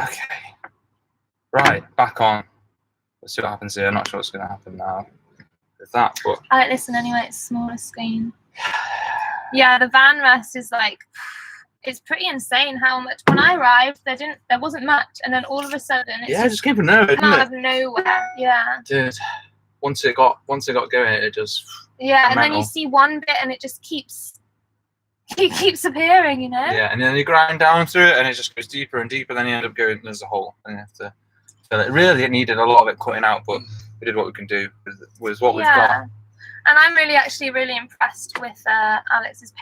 Okay. Right, back on. Let's see what happens here. I'm not sure what's going to happen now with that, but I like listen anyway. It's smaller screen. Yeah, the van rest is like, it's pretty insane how much. When I arrived, there wasn't much, and then all of a sudden, it's just came from nowhere, out of nowhere. Yeah. Dude, once it got going, it just and then you see one bit, and it just keeps appearing, you know. Yeah, and then you grind down through it, and it just goes deeper and deeper. Then you end up going, there's a hole, and you have to fill it. Really, it needed a lot of it cutting out, but we did what we can do with what we've got. And I'm actually really impressed with Alex's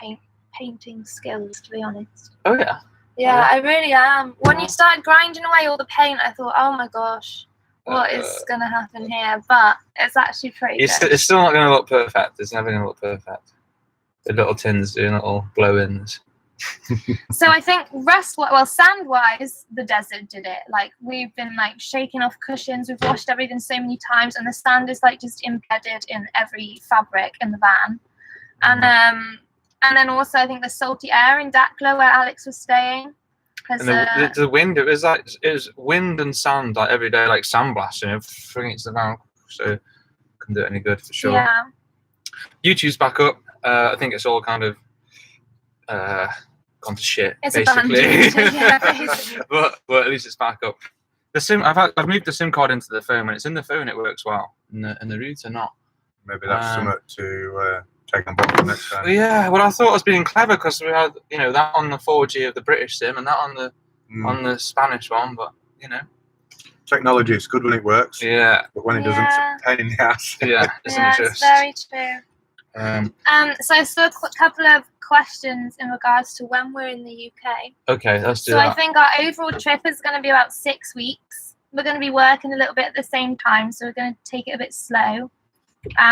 painting skills, to be honest. Oh yeah. Yeah, I really am. When you started grinding away all the paint, I thought, oh my gosh, what is going to happen here? But it's actually pretty good. It's still not going to look perfect. It's never going to look perfect. The little tins doing little blow-ins. So I think sand-wise, the desert did it. Like, we've been like shaking off cushions. We've washed everything so many times, and the sand is like just embedded in every fabric in the van. And then also I think the salty air in 𝐏𝐫𝐞𝐯 where Alex was staying. And the wind, it was wind and sand like every day, like sandblasting everything into the van. So couldn't do it any good for sure. Yeah. YouTube's back up. I think it's all kind of gone to shit, it's basically. Basically. but at least it's back up. The SIM, I've moved the SIM card into the phone. When it's in the phone, it works well, and the router not. Maybe that's something to take on board for next time. Yeah, well, I thought I was being clever because we had, that on the 4G of the British SIM and that on the Spanish one, but technology is good when it works. Yeah, but when it doesn't, it's a pain in the ass. Yeah, it's very true. So I saw a couple of questions in regards to when we're in the UK. Okay, let's do that. So I think our overall trip is going to be about 6 weeks. We're going to be working a little bit at the same time, so we're going to take it a bit slow.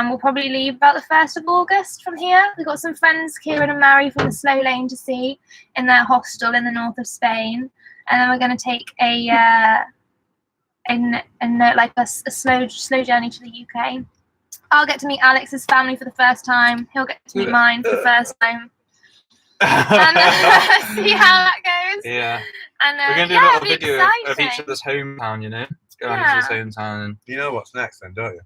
We'll probably leave about the 1st of August from here. We've got some friends, Kieran and Mary, from the Slow Lane to see in their hostel in the north of Spain, and then we're going to take a slow journey to the UK. I'll get to meet Alex's family for the first time. He'll get to meet mine for the first time. And see how that goes. Yeah. And we're going to do a little video of each other's hometown, Let's go on each other's hometown. And you know what's next then, don't you?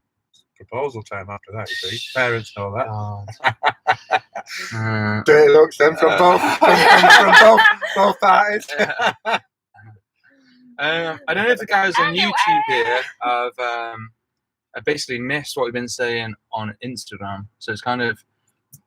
Proposal time after that, you see. Parents know that. Oh. Dirty looks then from both parties. I don't know if the guys on YouTube here have basically missed what we've been saying on Instagram. So it's kind of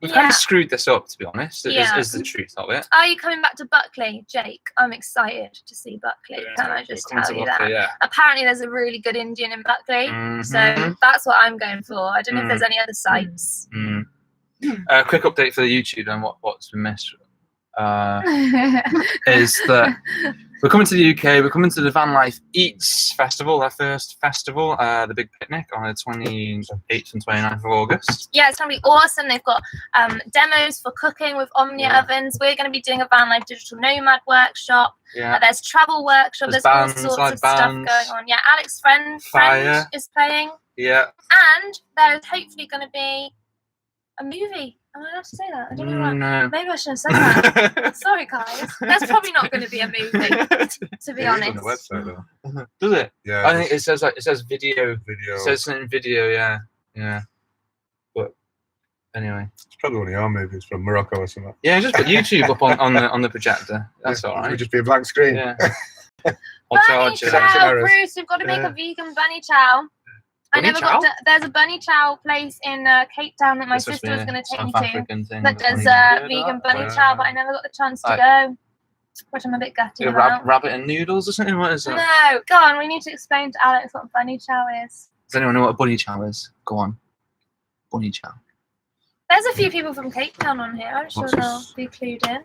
kind of screwed this up, to be honest. Is the truth of it. Are you coming back to Buckley, Jake? I'm excited to see Buckley. Can I just tell you that? Yeah. Apparently there's a really good Indian in Buckley, so that's what I'm going for. I don't know if there's any other sites. Quick update for the YouTube and what's been missed is that we're coming to the UK. We're coming to the Vanlife Eats Festival, our first festival, the big picnic on the 28th and 29th of August. Yeah, it's going to be awesome. They've got demos for cooking with Omnia ovens. We're going to be doing a Vanlife digital nomad workshop. Yeah. There's travel workshop. There's all sorts of stuff going on. Yeah, Alex's friend is playing. Yeah. And there's hopefully going to be a movie. Am I allowed to say that? I don't know. No. Maybe I shouldn't have said that. Sorry, guys. There's probably not going to be a movie, to be honest. It's on the website, though. Does it? Yeah. I think it says video. It says something video. Yeah. But anyway, it's probably one of your movies from Morocco or something. Yeah, just put YouTube up on the projector. That's all right. It would just be a blank screen. Yeah. Bunny chow, Bruce. We've got to make a vegan bunny chow. There's a bunny chow place in Cape Town that my sister was going to take me to that does vegan bunny chow, but I never got the chance to go, which I'm a bit gutted about. Rabbit and noodles or something? What is it? No, go on. We need to explain to Alex what bunny chow is. Does anyone know what a bunny chow is? Go on. Bunny chow. There's a few people from Cape Town on here. I'm sure they'll be clued in.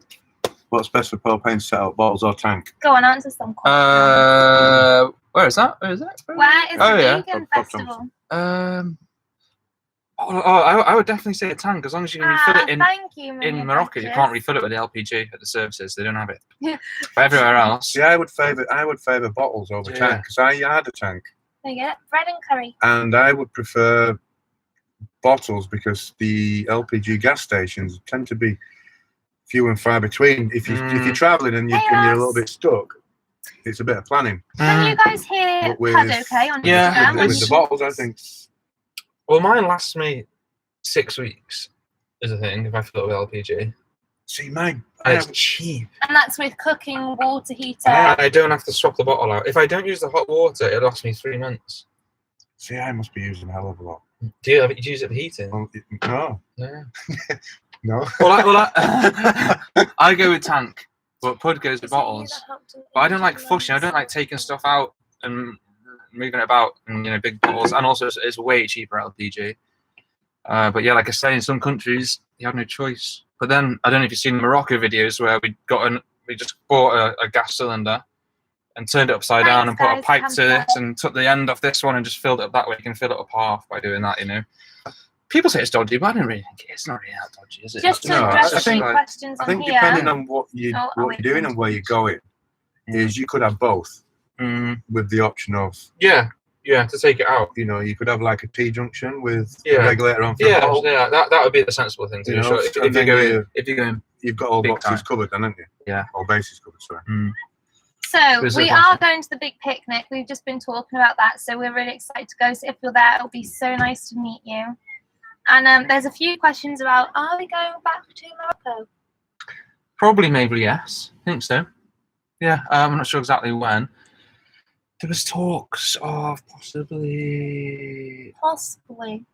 What's best for propane setup, bottles or tank? Go on, answer some questions. Where is that? Where is the vegan festival? I would definitely say a tank, as long as you can refill it in Morocco. You can't refill it with the LPG at the services; they don't have it. But everywhere else, I would favour bottles over tank, because I had a tank. There you go, bread and curry. And I would prefer bottles because the LPG gas stations tend to be few and far between. If you're travelling and you're a little bit stuck, it's a bit of planning. Can you guys hear But with- Pud okay on Yeah, Instagram? With the bottles, I think. Well, mine lasts me 6 weeks, is the thing, if I fill it with LPG. See, mine. And it's cheap. And that's with cooking, water heater. And I don't have to swap the bottle out. If I don't use the hot water, it lasts me 3 months. See, I must be using a hell of a lot. Do you use it for heating? Well, no. No. No. Well, I go with tank, but Pud goes with bottles. But I don't like fushing. I don't like taking stuff out and moving it about in big bottles. And also, it's way cheaper LPG. But yeah, like I say, in some countries you have no choice. But then I don't know if you've seen the Morocco videos where we just bought a gas cylinder and turned it upside down and put a pipe to it and took the end off this one and just filled it up that way. You can fill it up half by doing that, People say it's dodgy, but I don't really think it's not really that dodgy, is it? Just to No, address I a few think- questions I on think here. depending on what you're wait, doing and where you're going, is you could have both with the option of, Yeah, to take it out. you could have like a T-junction with Yeah. a regulator on for a Yeah, bottle. that would be the sensible thing to do. Sure. If and then you're going, you've got all big boxes time. covered, then, haven't you? Yeah. All bases covered, sorry. So Who's we the are question? going to the big picnic. We've just been talking about that, so we're really excited to go. So if you're there, it'll be so nice to meet you. And there's a few questions about, are we going back to Morocco? probably, maybe, yes. I think so. Yeah, I'm not sure exactly when. There was talks of possibly Possibly.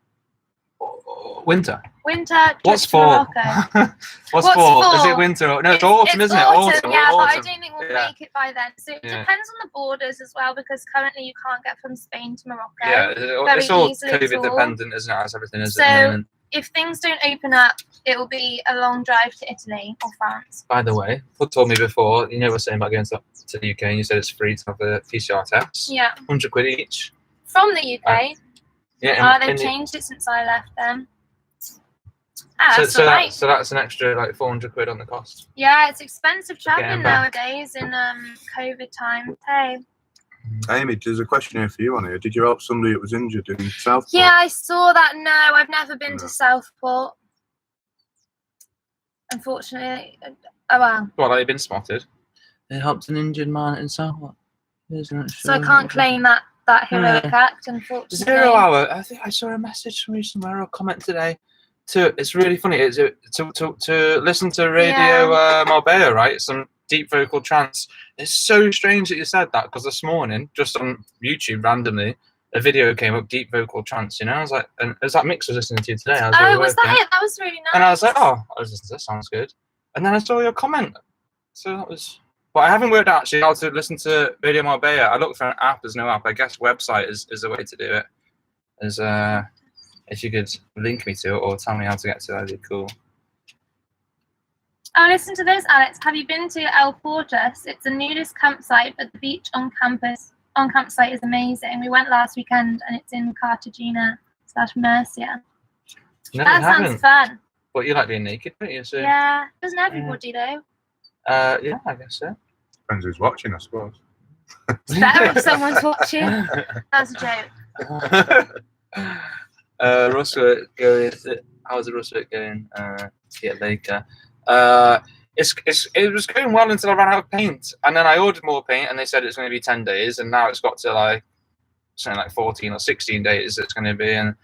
winter. Winter, What's trip to fall? Morocco. What's What's fall? Is fall? it winter? No, it's autumn, isn't it? Autumn. Yeah, but I autumn. don't think we'll Yeah. make it by then. So it Yeah. depends on the borders as well, because currently you can't get from Spain to Morocco. Yeah, very it's all easily COVID tall. dependent, isn't it? As everything is So- at the moment. If things don't open up, it will be a long drive to Italy or France. By the way, Pud told me before, we're saying about going to the UK, and you said it's free to have the PCR tests. Yeah, £100 each. from the UK. Yeah. They've changed it since I left them. That's so alright. that's an extra like £400 on the cost. Yeah, it's expensive traveling Getting back. nowadays in COVID time. Hey. Amy, there's a question here for you on here. Did you help somebody that was injured in Southport? Yeah, I saw that. No, I've never been to Southport. Unfortunately. Oh well. Well, they've been spotted. They helped an injured man in Southwark. So I can't claim that heroic act, unfortunately. 0 hour. I think I saw a message from you somewhere or a comment today. It's really funny. It's to listen to Radio Marbella, right? Some deep vocal trance. It's so strange that you said that, because this morning, just on YouTube randomly, a video came up, deep vocal trance. I was like, and it was that Mix was listening to you today. I was Oh, was that it? That was really nice. And I was like, oh, that sounds good. And then I saw your comment. So that was. But I haven't worked out actually how to listen to Radio Marbella. I looked for an app. There's no app. I guess website is the way to do it. If you could link me to it or tell me how to get to it, that'd be cool. Oh, listen to this, Alex. Have you been to 𝐿𝐵𝐴? It's a nudist campsite, but the beach on campsite is amazing. We went last weekend, and it's in Cartagena/Murcia. No, That you sounds haven't. fun. But you like being naked, don't you? So, Yeah, doesn't everybody though? yeah, I guess so. Depends who's watching, I suppose. It's better if someone's watching. That's a joke. Russell going. How's the Russell going? Yeah, later. It was going well until I ran out of paint, and then I ordered more paint, and they said it's going to be 10 days, and now it's got to like something like 14 or 16 days. It's going to be, and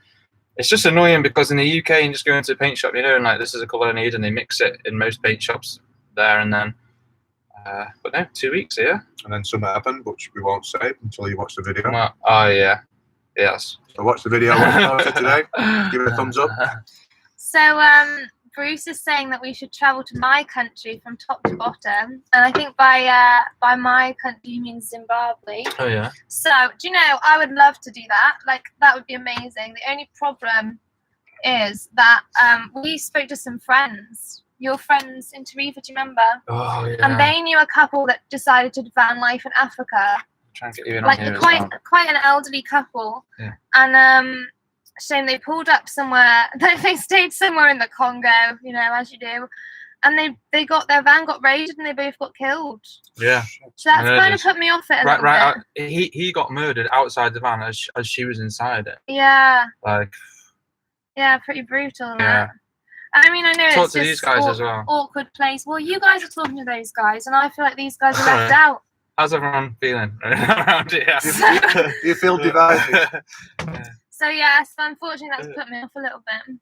it's just annoying because in the UK, you just go into a paint shop, and like this is a colour I need, and they mix it in most paint shops there, and then. But no, 2 weeks here. And then something happened, which we won't say until you watch the video. Well, oh yeah, yes. So watch the video later today. Give it a thumbs up. So Bruce is saying that we should travel to my country from top to bottom, and I think by my country you mean Zimbabwe. Oh yeah. So do you know, I would love to do that. Like that would be amazing. The only problem is that we spoke to some friends. Your friends in Tarifa, do you remember? Oh yeah. And they knew a couple that decided to van life in Africa. Try and get you in Like on here quite as well. quite an elderly couple. Yeah. And shame they pulled up somewhere. They stayed somewhere in the Congo, as you do. And they got their van got raided and they both got killed. Yeah. So that's kind Murders. of put me off it a little bit. He got murdered outside the van as she was inside it. Yeah. Like. Yeah, pretty brutal. Yeah. That. I mean, I know Talk it's to just these guys as well. awkward place. Well, you guys are talking to those guys, and I feel like these guys are left out. How's everyone feeling around here? Do you feel divided? So yeah, so unfortunately that's put me off a little bit.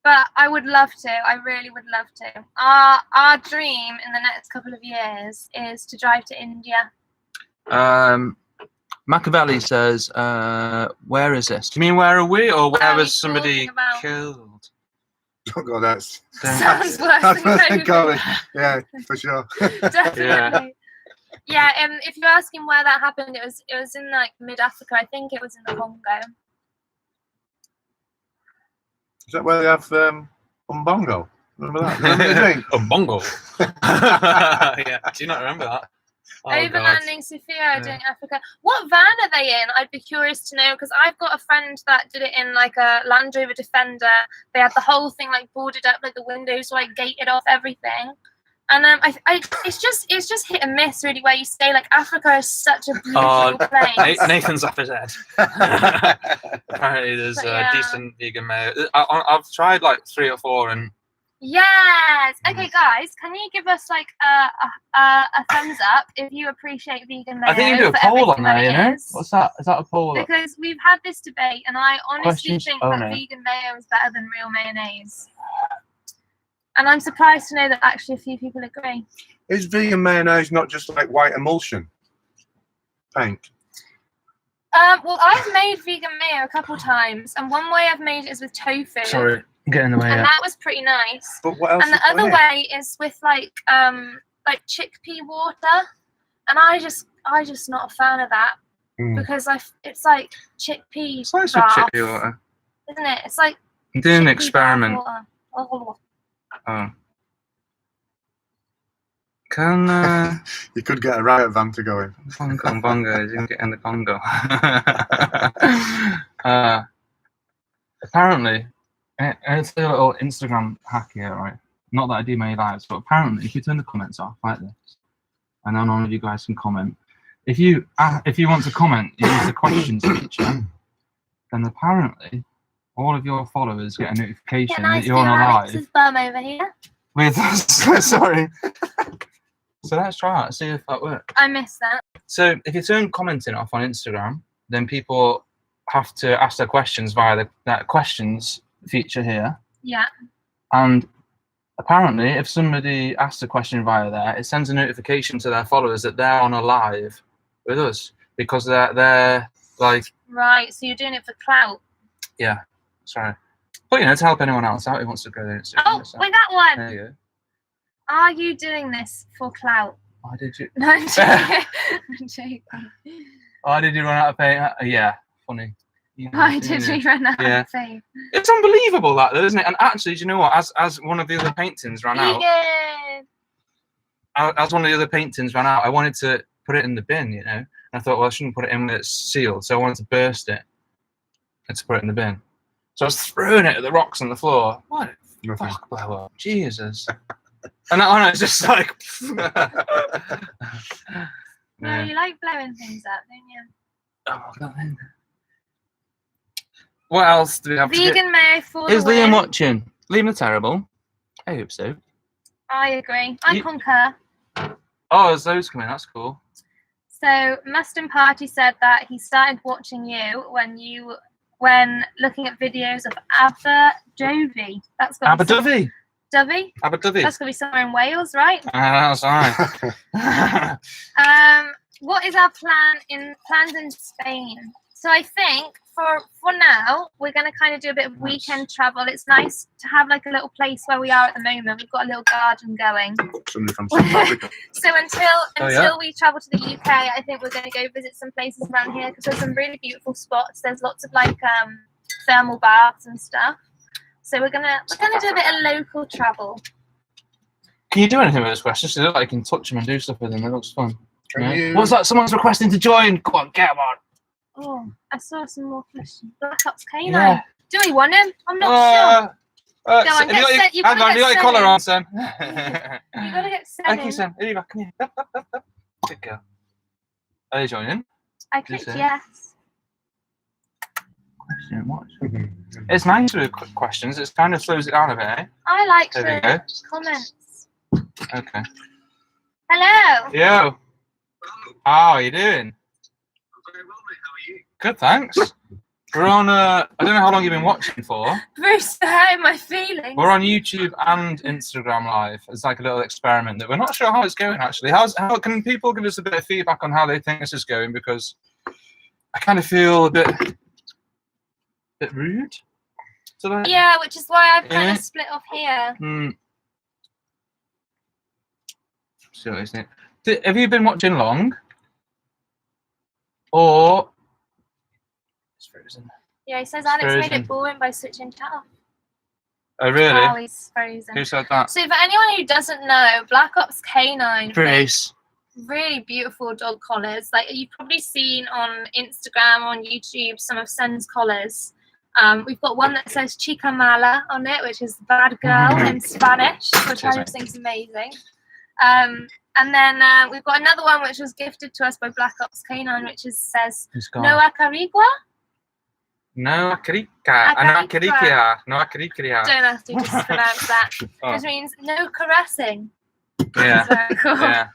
But I would love to. I really would love to. Our dream in the next couple of years is to drive to India. Machiavelli says, where is this? Do you mean where are we, or where was he's somebody talking about- killed? Oh God, that's Sounds worse that's than worse than COVID. COVID. Yeah, for sure. Definitely. Yeah. If you're asking where that happened, it was in like mid-Africa. I think it was in the Congo. Is that where they have umbongo? Remember that? Remember the drink? Umbongo. Yeah. Do you not remember that? Oh, Overlanding Sophia doing Africa. What van are they in? I'd be curious to know, because I've got a friend that did it in like a Land Rover Defender. They had the whole thing like boarded up, like the windows like gated off, everything. And it's just hit and miss really where you stay. Like Africa is such a beautiful place. Nathan's off his head. Apparently there's decent vegan mayo. I've tried like 3 or 4 and. Yes. Okay, guys, can you give us like a thumbs up if you appreciate vegan mayo? I think you do a poll on there, you know? What's that? Is that a poll? Because we've had this debate, and I honestly Questions think only. that vegan mayo is better than real mayonnaise. And I'm surprised to know that actually a few people agree. Is vegan mayonnaise not just like white emulsion paint? Well, I've made vegan mayo a couple times, and one way I've made it is with tofu. Sorry, get in the way. And that was pretty nice. But what else? And the other way is with like chickpea water, and I just not a fan of that because it's like chickpea. It's nice with broth, chickpea water, isn't it? It's like I'm doing an chickpea experiment. broth water. Oh. Can You could get a riot van to go in. bongo, you can get in the Congo. Apparently, it's a little Instagram hack here, right? Not that I do many lives, but apparently, if you turn the comments off like this, and then none of you guys can comment, if you want to comment, you use the questions feature, then apparently all of your followers get a notification that you're on a live. Alex's bum over here. With sorry. So let's try out and see if that works. I missed that. So if you turn commenting off on Instagram, then people have to ask their questions via that questions feature here. Yeah. And apparently, if somebody asks a question via there, it sends a notification to their followers that they're on a live with us because they're like. Right. So you're doing it for clout. Yeah. Sorry. But to help anyone else out who wants to go there. Oh, wait, that one. There you go. Are you doing this for clout? Why did you? No, I'm joking. I'm joking. Why did you run out of paint? Yeah, funny. Why did we run out of paint? It's unbelievable that, though, isn't it? And actually, do you know what? As one of the other paintings ran out, as one of the other paintings ran out, I wanted to put it in the bin, And I thought, well, I shouldn't put it in when it's sealed, so I wanted to burst it and to put it in the bin. So I was throwing it at the rocks on the floor. What? Fuck, blow up. Jesus. And that one was just like. No, you like blowing things up, don't you? Oh, God. What else do we have? Vegan mayo for the Is win. Liam watching? Liam are terrible. I hope so. I agree. I concur. Oh, there's those coming. That's cool. So Mustang Party said that he started watching you when looking at videos of Abu Dhabi. That's got Abu Dhabi. Abu Dhabi. That's gonna be somewhere in Wales, right? That's right. What is our plans in Spain? So I think for now we're gonna kind of do a bit of weekend travel. It's nice to have like a little place where we are at the moment. We've got a little garden going. Somebody from South Africa. So until we travel to the UK, I think we're gonna go visit some places around here because there's some really beautiful spots. There's lots of like thermal baths and stuff. So we're gonna do a bit of local travel. Can you do anything with those questions? They look like you can touch them and do stuff with them. It looks fun. You... What's that? Someone's requesting to join. Go on, get them on. Oh, I saw some more questions. Black Ops K9. Yeah. Do we want him? I'm not sure. Go on, have you got your collar on, Sam? You gotta get set Thank in. you, Sam. Here you go. Come here. Good girl. Are you joining? I clicked yes. Question, watch. It's nice with questions. It kind of slows it down a bit, eh? I like there the comments. Okay. Hello. Yo. How are you doing? I'm very well, mate. How are you? Good, thanks. We're on, I don't know how long you've been watching for. Bruce, hurt my feelings. We're on YouTube and Instagram Live. It's like a little experiment that we're not sure how it's going, actually. How can people give us a bit of feedback on how they think this is going? Because I kind of feel a bit rude. Yeah, which is why I've kind of split off here. See what I think. Have you been watching long? Or it's frozen. Yeah, he says Alex made it boring by switching chat off. Oh really? Oh, he's frozen. Who said that? So for anyone who doesn't know, Black Ops K9 Bruce. Really beautiful dog collars. Like you've probably seen on Instagram, on YouTube, some of Sen's collars. We've got one that says Chica Mala on it, which is bad girl in Spanish, which I just think is amazing. And then we've got another one which was gifted to us by Black Ops K9, which says No Acarigua. No Acarigua. No Acarigua. Don't have to just pronounce that. Which means no caressing. Yeah. Very cool. Yeah.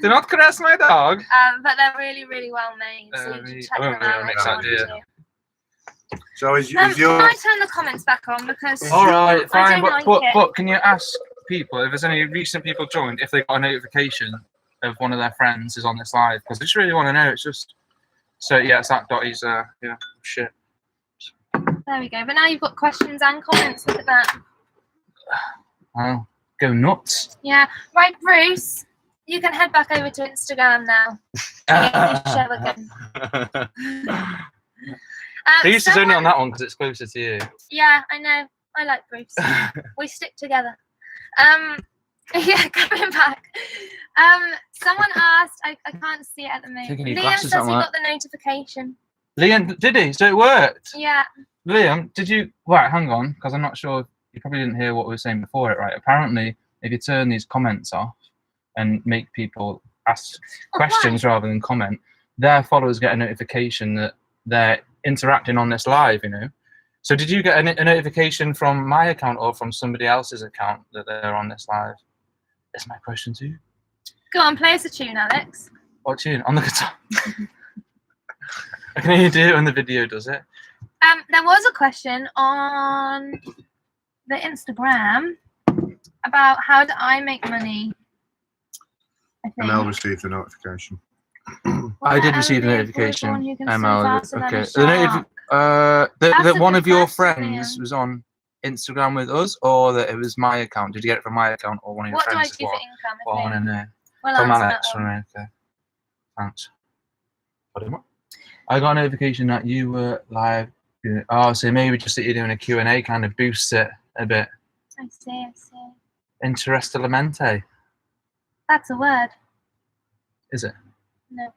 Do not caress my dog. But they're really, really well made. So you should check them out. So is Can your... I turn the comments back on because all right, fine. But can you ask people if there's any recent people joined if they got a notification of one of their friends is on this live? Because I just really want to know. It's just so yeah, it's that Dotty's yeah shit. There we go. But now you've got questions and comments. Look at that. Wow, go nuts. Yeah. Right, Bruce. You can head back over to Instagram now. Show again. Bruce is only on that one because it's closer to you. Yeah, I know. I like Bruce. We stick together. Yeah, coming back. Someone asked, I can't see it at the moment. Liam says he got the notification. Liam, did he? So it worked? Yeah. Liam, did you... Right, hang on, because I'm not sure... You probably didn't hear what we were saying before it, right? Apparently, if you turn these comments off and make people ask questions rather than comment, their followers get a notification that they're interacting on this live, you know? So did you get a notification from my account or from somebody else's account that they're on this live? That's my question to you. Go on, play us a tune, Alex. What tune? On the guitar. I can hear you do it when the video does it. There was a question on the Instagram about how do I make money. I think. ML received a notification. I did receive a notification. ML, okay. The that one of your friends was on Instagram with us, or that it was my account. Did you get it from my account or one of your friends? What do I do for income? What one in there? Well, from Alex. Okay. Thanks. I got a notification that you were live. Oh, so maybe just that you're doing a Q&A kind of boosts it a bit. I see. 𝐿𝐿𝐿𝐿𝐿𝐿𝐿𝐿𝐿𝐿𝐿𝐿𝐿𝐿𝐿𝐿𝐿𝐿𝐿. That's a word. Is it? No.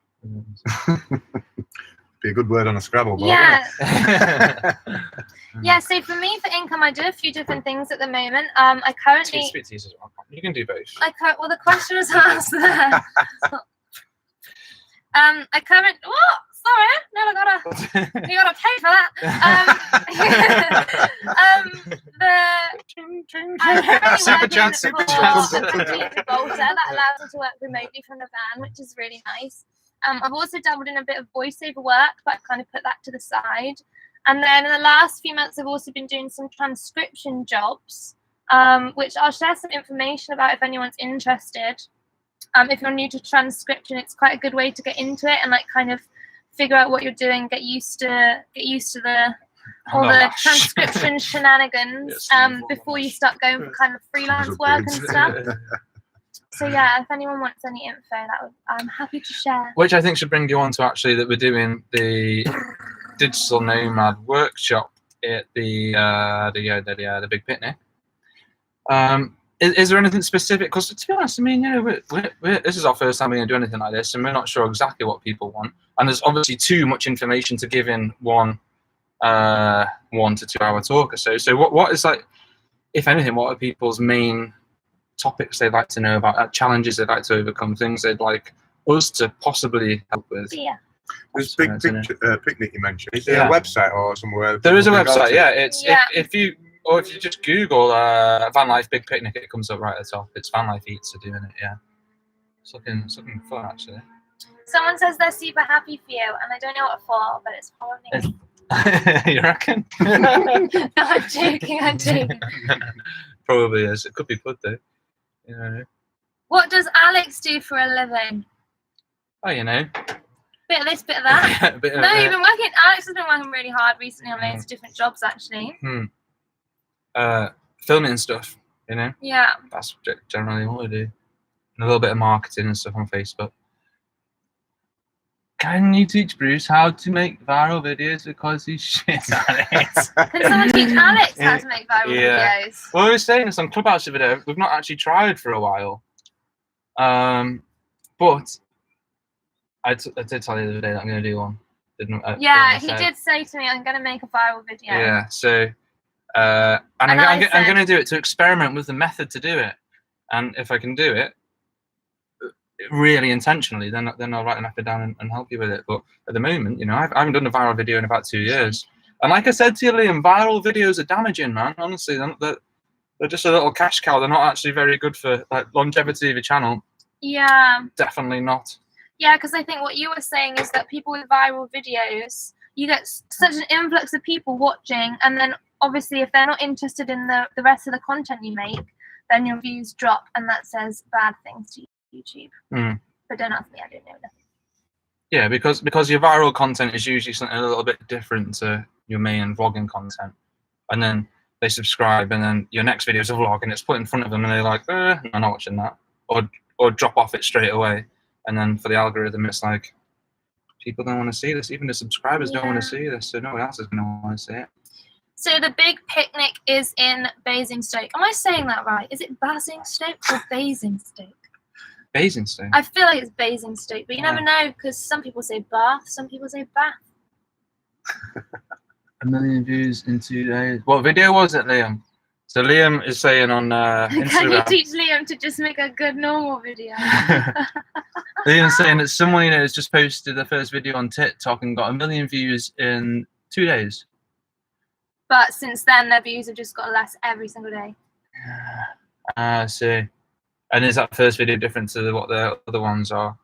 Be a good word on a Scrabble board. Yeah. Yeah, so for me, for income, I do a few different things at the moment. I currently... You can do both. Well, the question was asked there. What? Sorry, no, you gotta pay for that. Super chat. That allows me to work remotely from the van, which is really nice. I've also dabbled in a bit of voiceover work, but I've kind of put that to the side. And then in the last few months, I've also been doing some transcription jobs, which I'll share some information about if anyone's interested. If you're new to transcription, it's quite a good way to get into it and like kind of figure out what you're doing, get used to the transcription shenanigans before you start going for kind of freelance work and stuff. So yeah, if anyone wants any info, I'm happy to share. Which I think should bring you on to actually that we're doing the digital nomad workshop at the Big Picnic. Is there anything specific? Because to be honest, I mean, you know, this is our first time we're going to do anything like this, and we're not sure exactly what people want. And there's obviously too much information to give in one 1 to 2 hour talk or so. So what is like, if anything, what are people's main topics they'd like to know about, challenges they'd like to overcome, things they'd like us to possibly help with? Yeah. This big picnic you mentioned, is there a website or somewhere? There is a website, yeah. It's if you just Google vanlife big picnic, it comes up right at the top. It's vanlife eats are doing it, yeah. It's looking fun actually. Someone says they're super happy for you, and I don't know what for, but it's probably. You reckon? No, I'm joking. I'm joking. Probably is. It could be good though. You know. What does Alex do for a living? Oh, you know. Bit of this, bit of that. A bit of No, it. you've been working. Alex has been working really hard recently on loads of different jobs, actually. Filming and stuff. You know. Yeah. That's generally what I do. And a little bit of marketing and stuff on Facebook. Can you teach Bruce how to make viral videos because he's shit at it? Can someone teach Alex how to make viral videos? Well, we were saying this on Clubhouse the video. We've not actually tried for a while. But I did tell you the other day that I'm going to do one. Yeah, he did say to me, I'm going to make a viral video. Yeah, so and I'm going to do it to experiment with the method to do it. And if I can do it really intentionally, then I'll write an effort down and help you with it. But at the moment, you know, I haven't done a viral video in about 2 years. And like I said to you, Liam, viral videos are damaging, man. Honestly, they're just a little cash cow. They're not actually very good for like longevity of your channel. Yeah. Definitely not. Yeah, because I think what you were saying is that people with viral videos, you get such an influx of people watching, and then obviously if they're not interested in the rest of the content you make, then your views drop, and that says bad things to YouTube. But don't ask me, I don't know nothing. Yeah, because your viral content is usually something a little bit different to your main vlogging content, and then they subscribe, and then your next video is a vlog, and it's put in front of them, and they're like, I'm not watching that, or drop off it straight away, and then for the algorithm, it's like people don't want to see this, even the subscribers don't want to see this, so no one else is going to want to see it. So the big picnic is in Basingstoke. Am I saying that right? Is it Basingstoke or Basingstoke? Basingstoke. I feel like it's Basingstoke, but you never know because some people say Bath, some people say Bath. 1 million views in 2 days. What video was it, Liam? So Liam is saying on Instagram. Can you teach Liam to just make a good normal video? Liam's saying that someone you know has just posted their first video on TikTok and got 1 million views in 2 days. But since then, their views have just got less every single day. I see. And is that first video different to what the other ones are?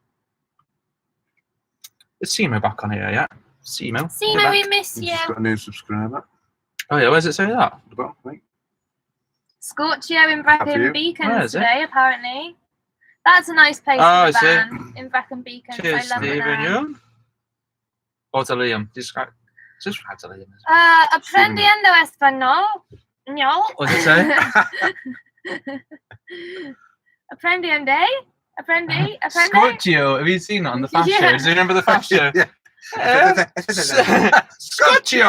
Is 𝐶𝐲 back on here yet? 𝐶𝐲. 𝐶𝐲, we miss you. Just got a new subscriber. Oh yeah, where does it say that? The bottom, I think. 𝐏𝐫𝐞𝐯 in 𝐿𝐵EACON today, apparently. That's a nice place for the van in 𝐿𝐵EACON. Cheers, I love it there. Or to Liam. Subscribe to Liam. Aprendiendo español. No. What does it say? Aprendiendo. Aprende. 𝐏𝐫𝐞𝐯. Have you seen that on the fast show? Do you remember the fast show? Yeah. 𝐏𝐫𝐞𝐯.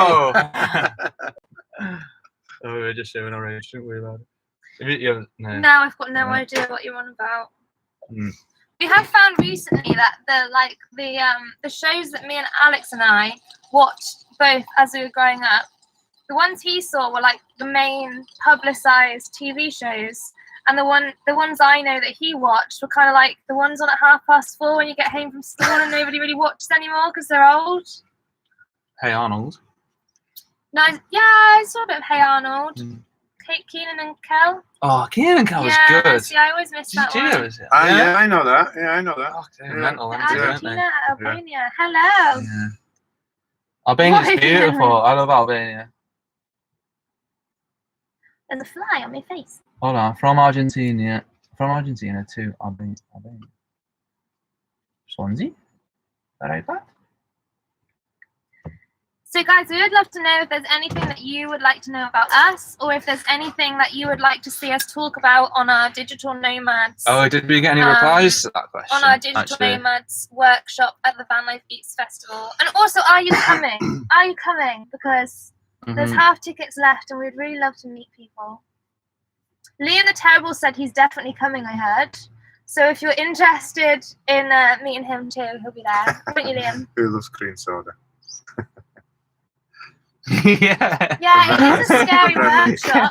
Oh, we were just showing our age, didn't we, about it? No. No, I've got no idea what you're on about. We have found recently that the shows that me and Alex and I watched both as we were growing up, the ones he saw were like the main publicized TV shows, and the ones I know that he watched were kind of like the ones on at 4:30 when you get home from school and nobody really watches anymore because they're old. Hey Arnold. No, yeah, I saw a bit of Hey Arnold. Keenan and Kel. Oh, Keenan and Kel was good. Yeah, I always miss that one. Yeah, I know that. Yeah, I know that. Oh, they're mental, Argentina, Albania. Hello. Yeah. Albania's beautiful. I love Albania. And the fly on my face. Hold on, from Argentina to Albania. Swansea? Is that right, Pat? So guys, we would love to know if there's anything that you would like to know about us, or if there's anything that you would like to see us talk about on our Digital Nomads. Oh, did we get any replies to that question? On our Digital Nomads workshop at the Vanlife Beats Festival. And also, are you coming? Are you coming? Because there's half tickets left and we'd really love to meet people. Liam the Terrible said he's definitely coming, I heard. So if you're interested in meeting him too, he'll be there. Won't you, Liam? Who loves cream soda? Yeah. Yeah, it is a scary workshop.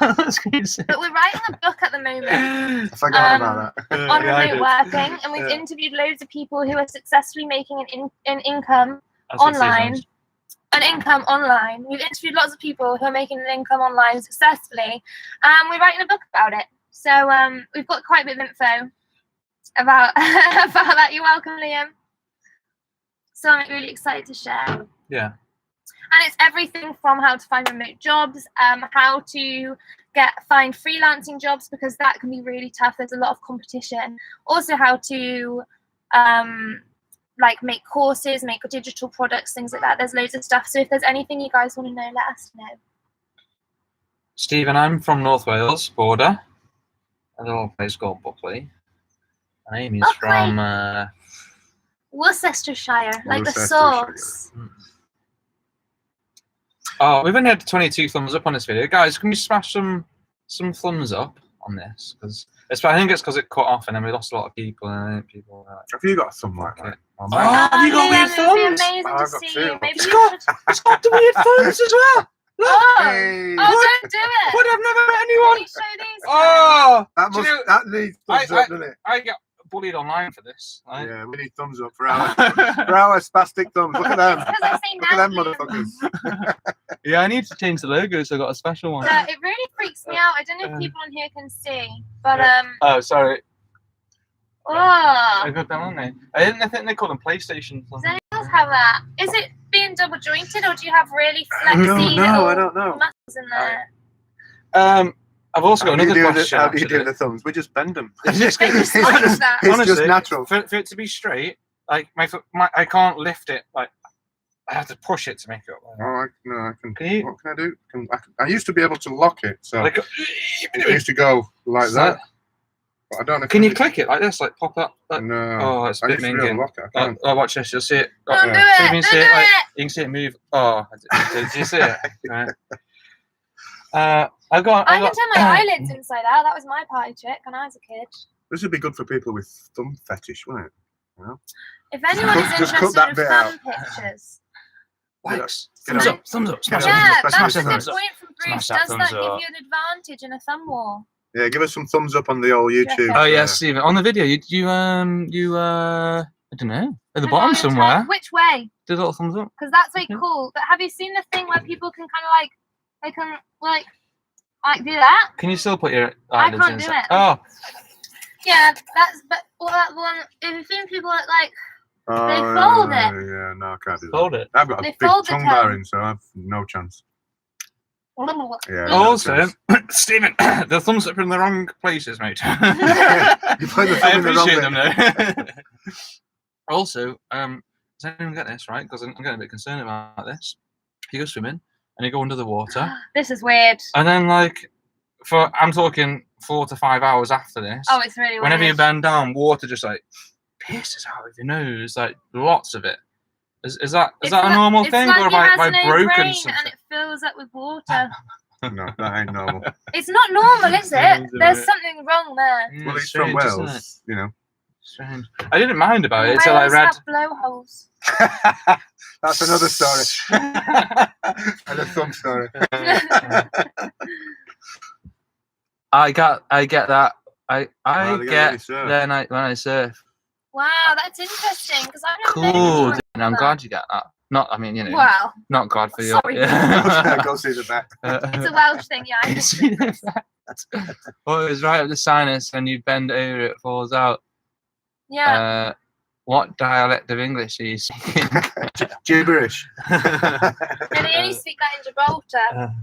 But we're writing a book at the moment. I forgot about that. On remote working, and we've interviewed loads of people who are successfully making an income online. We've interviewed lots of people who are making an income online successfully, and we're writing a book about it. So we've got quite a bit of info about that. You're welcome, Liam. So I'm really excited to share. Yeah. And it's everything from how to find remote jobs, how to find freelancing jobs, because that can be really tough. There's a lot of competition. Also how to like make courses, make digital products, things like that. There's loads of stuff. So if there's anything you guys want to know, let us know. Stephen, I'm from North Wales border, a little place called Buckley. And Amy's Buckley. from Worcestershire, like the Worcestershire. sauce. Oh, we've only had 22 thumbs up on this video. Guys, can we smash some thumbs up on this? Because I think it's because it cut off and then we lost a lot of people and I think people were like, Have you got a thumb like that? oh, have you got Liam, weird it would be thumbs? amazing Oh, to I've got see two. you. Maybe It's you got, should... it's got the weird thumbs as well. Oh, Hey. don't do it. What? I've never met Can anyone. you show these? Oh, That do you must. know- That needs thumbs up, doesn't it? I get bullied online for this. Right? Yeah, we need thumbs up for our spastic thumbs. Look at them. Because I say Look at them, now, Liam. motherfuckers. Yeah, I need to change the logo, so I got a special one. Yeah, it really freaks me out. I don't know if people on here can see, but Oh, sorry. oh, I got that on there. I think they call them PlayStation. does anyone else have that? Is it being double jointed, or do you have really I flexy don't know. little I don't know. muscles in there? I've also got another question. How do you do actually. the thumbs? We just bend them. It's just, They just It's like just- that. It's honestly, just natural. For it to be straight, like my I can't lift it. Like I have to push it to make it. Oh, I can. Can you- What can I do? I used to be able to lock it, so Like, it used to go like that. But I don't know. can you click it like this? Like pop up? Like, No. oh, it's a I bit used to be able to minging. lock it. I can't. Oh, watch this. You'll see it. Oh, Don't do yeah. it. so you Don't can do see it. Like, it. you can see it move. Oh, did you see it? Right. I got. I can turn my eyelids inside out. That was my party trick when I was a kid. This would be good for people with thumb fetish, wouldn't it? You know? If anyone is Just cut interested that in bit thumb out. pictures, Likes. Get Thumbs on. up. Thumbs up. Get Smash on. it. yeah, Smash that's that a good thumbs up. point from Bruce. Smash that Does that thumbs give up. you an advantage in a thumb war? Yeah, give us some thumbs up on the old YouTube. Okay. Oh yeah, Stephen. On the video, you I don't know, at the bottom Am I somewhere. on top? Which way? Did a little thumbs up. Because that's like Okay. cool. But have you seen the thing where people can kind of like, they can like do that? Can you still put your I eyelids can't do inside? it. Oh, Yeah, that's, but well, that one, if you've seen people that like, Oh, They fold it. Yeah, no, I can't do that. hold it. I've got a They big fold the tongue tongue. bearing, so I've no chance. Yeah. no Also, chance. Stephen, the thumbs up in the wrong places, mate. You put the I thumb in the wrong appreciate bit. them though. Also, does anyone get this right? Because I'm getting a bit concerned about this. You go swimming and you go under the water, This is weird. and then like I'm talking 4 to 5 hours after this. Oh, it's really weird. Whenever you bend down, water just like pisses out of your nose, like lots of it. Is that It's a like- normal it's thing, like or he have I has no broken brain something? and it fills up with water. No, that ain't normal. It's not normal, is it? Sounds There's right. something wrong there. Mm, Well, he's strange, from isn't it? Wales, you know. Strange. I didn't mind about it until I Whales read. have blowholes. That's another story. And a thumb story. I get that. I Oh, they get really surf. then when I surf. Wow, that's interesting because I don't know. Cool. anyone And I'm like glad you get that. Not, I mean, you know, Wow, not God for your. Sorry. Go see the vet. it's a Welsh thing, yeah. I just did this. Well, it was right up the sinus, and you bend over, it falls out. Yeah. What dialect of English are you speaking? Gibberish. No, they only speak that in Gibraltar.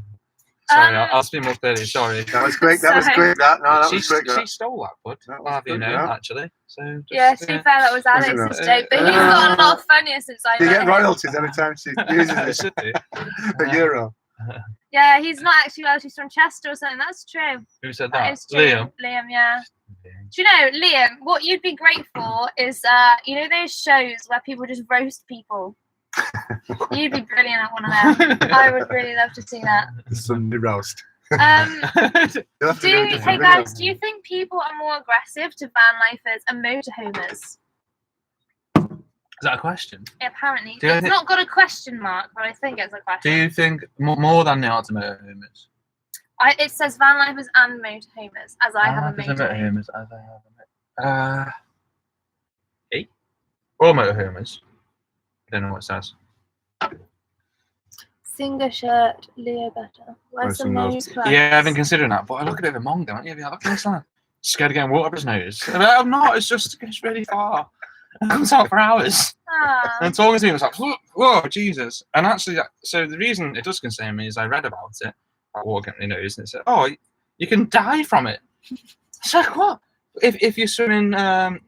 Sorry, I'll speak more clearly. Sorry. That was great. That was Sorry. great. That she was great. she stole that, bud. That was I'll have you good, know, yeah. actually. So just, Yeah, to be fair, that was Alex's joke, but he's got a lot funnier since I You met get him. royalties every time she uses It it. should do. The euro. Yeah, he's not actually Welsh, he's from Chester or something. That's true. Who said That that? is true. Liam. Liam, yeah. Do you know, Liam, what you'd be great for is, you know those shows where people just roast people? You'd be brilliant at one of them. I would really love to see that. The Sunday roast. Um, You'll have to do a hey different guys, video. do you think people are more aggressive to vanlifers and motorhomers? Is that a question? Apparently. Do you It's think- not got a question mark, but I think it's a Do question. you think more than the ultimate homers? It says vanlifers and motorhomers, as I have a motorhome. As I have a eight? Or motorhomers. I don't know what it says. Singer shirt, Leo better. Where's the Where's the nose nose? plug? Yeah, I've been considering that, but I look a bit of a monk, don't you? Look at this lad. Scared of getting water up his nose. I'm not, it's just really far. and comes out for hours. Ah. And talking to me, I was like, whoa, Jesus. And actually, so the reason it does concern me is I read about it, like walking up your nose, and it said, oh, you can die from it. It's like, what? If you're swimming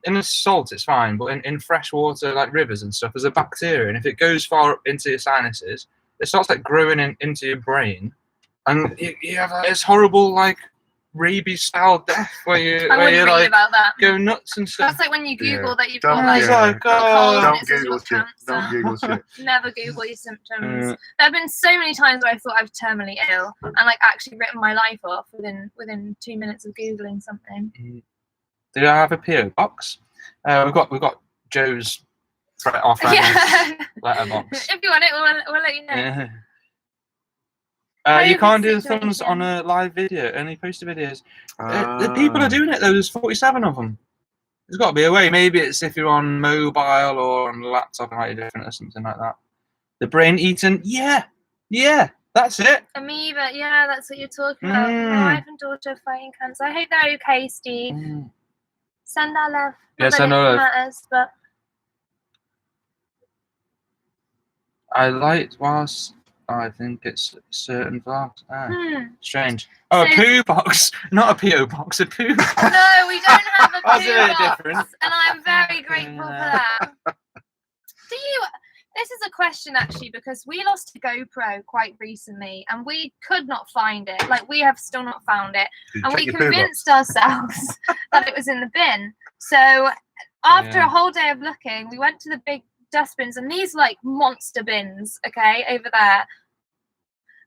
in the salt, it's fine, but in fresh water, like rivers and stuff, there's a bacteria, and if it goes far up into your sinuses, it starts like growing into your brain, and you have like, this horrible like rabies-style death where you like about that. go nuts and stuff. That's like when you Google that you've Don't- got like yeah. cold and Don't it says Google you've shit. got Don't cancer. Google shit. Never Google your symptoms. There have been so many times where I thought I was terminally ill and like actually written my life off within 2 minutes of Googling something. Do I have a PO box? We've got Joe's our friend's letterbox. If you want it, we'll let you know. Yeah. You can't do the situation. thumbs on a live video, only posted videos. The people are doing it though, there's 47 of them. There's got to be a way. Maybe it's if you're on mobile or on a laptop, it might be different or something like that. The brain eating, yeah, that's it. Amoeba, yeah, that's what you're talking about. My wife and daughter are fighting cancer. I hope they're okay, Steve. Send our love. Yes, Not I that know. it matters, but I liked whilst I think it's certain vlogs. Strange. Oh, So- a poo box, not a PO box, a poo. no, we don't have a That's a poo bit box, different. and I'm very grateful for that. Do you? This is a question actually because we lost a GoPro quite recently, and we could not find it. Like we have still not found it, Did you and check we your poo box? convinced ourselves that it was in the bin. So after a whole day of looking, we went to the big dustbins, and these like monster bins, okay, over there.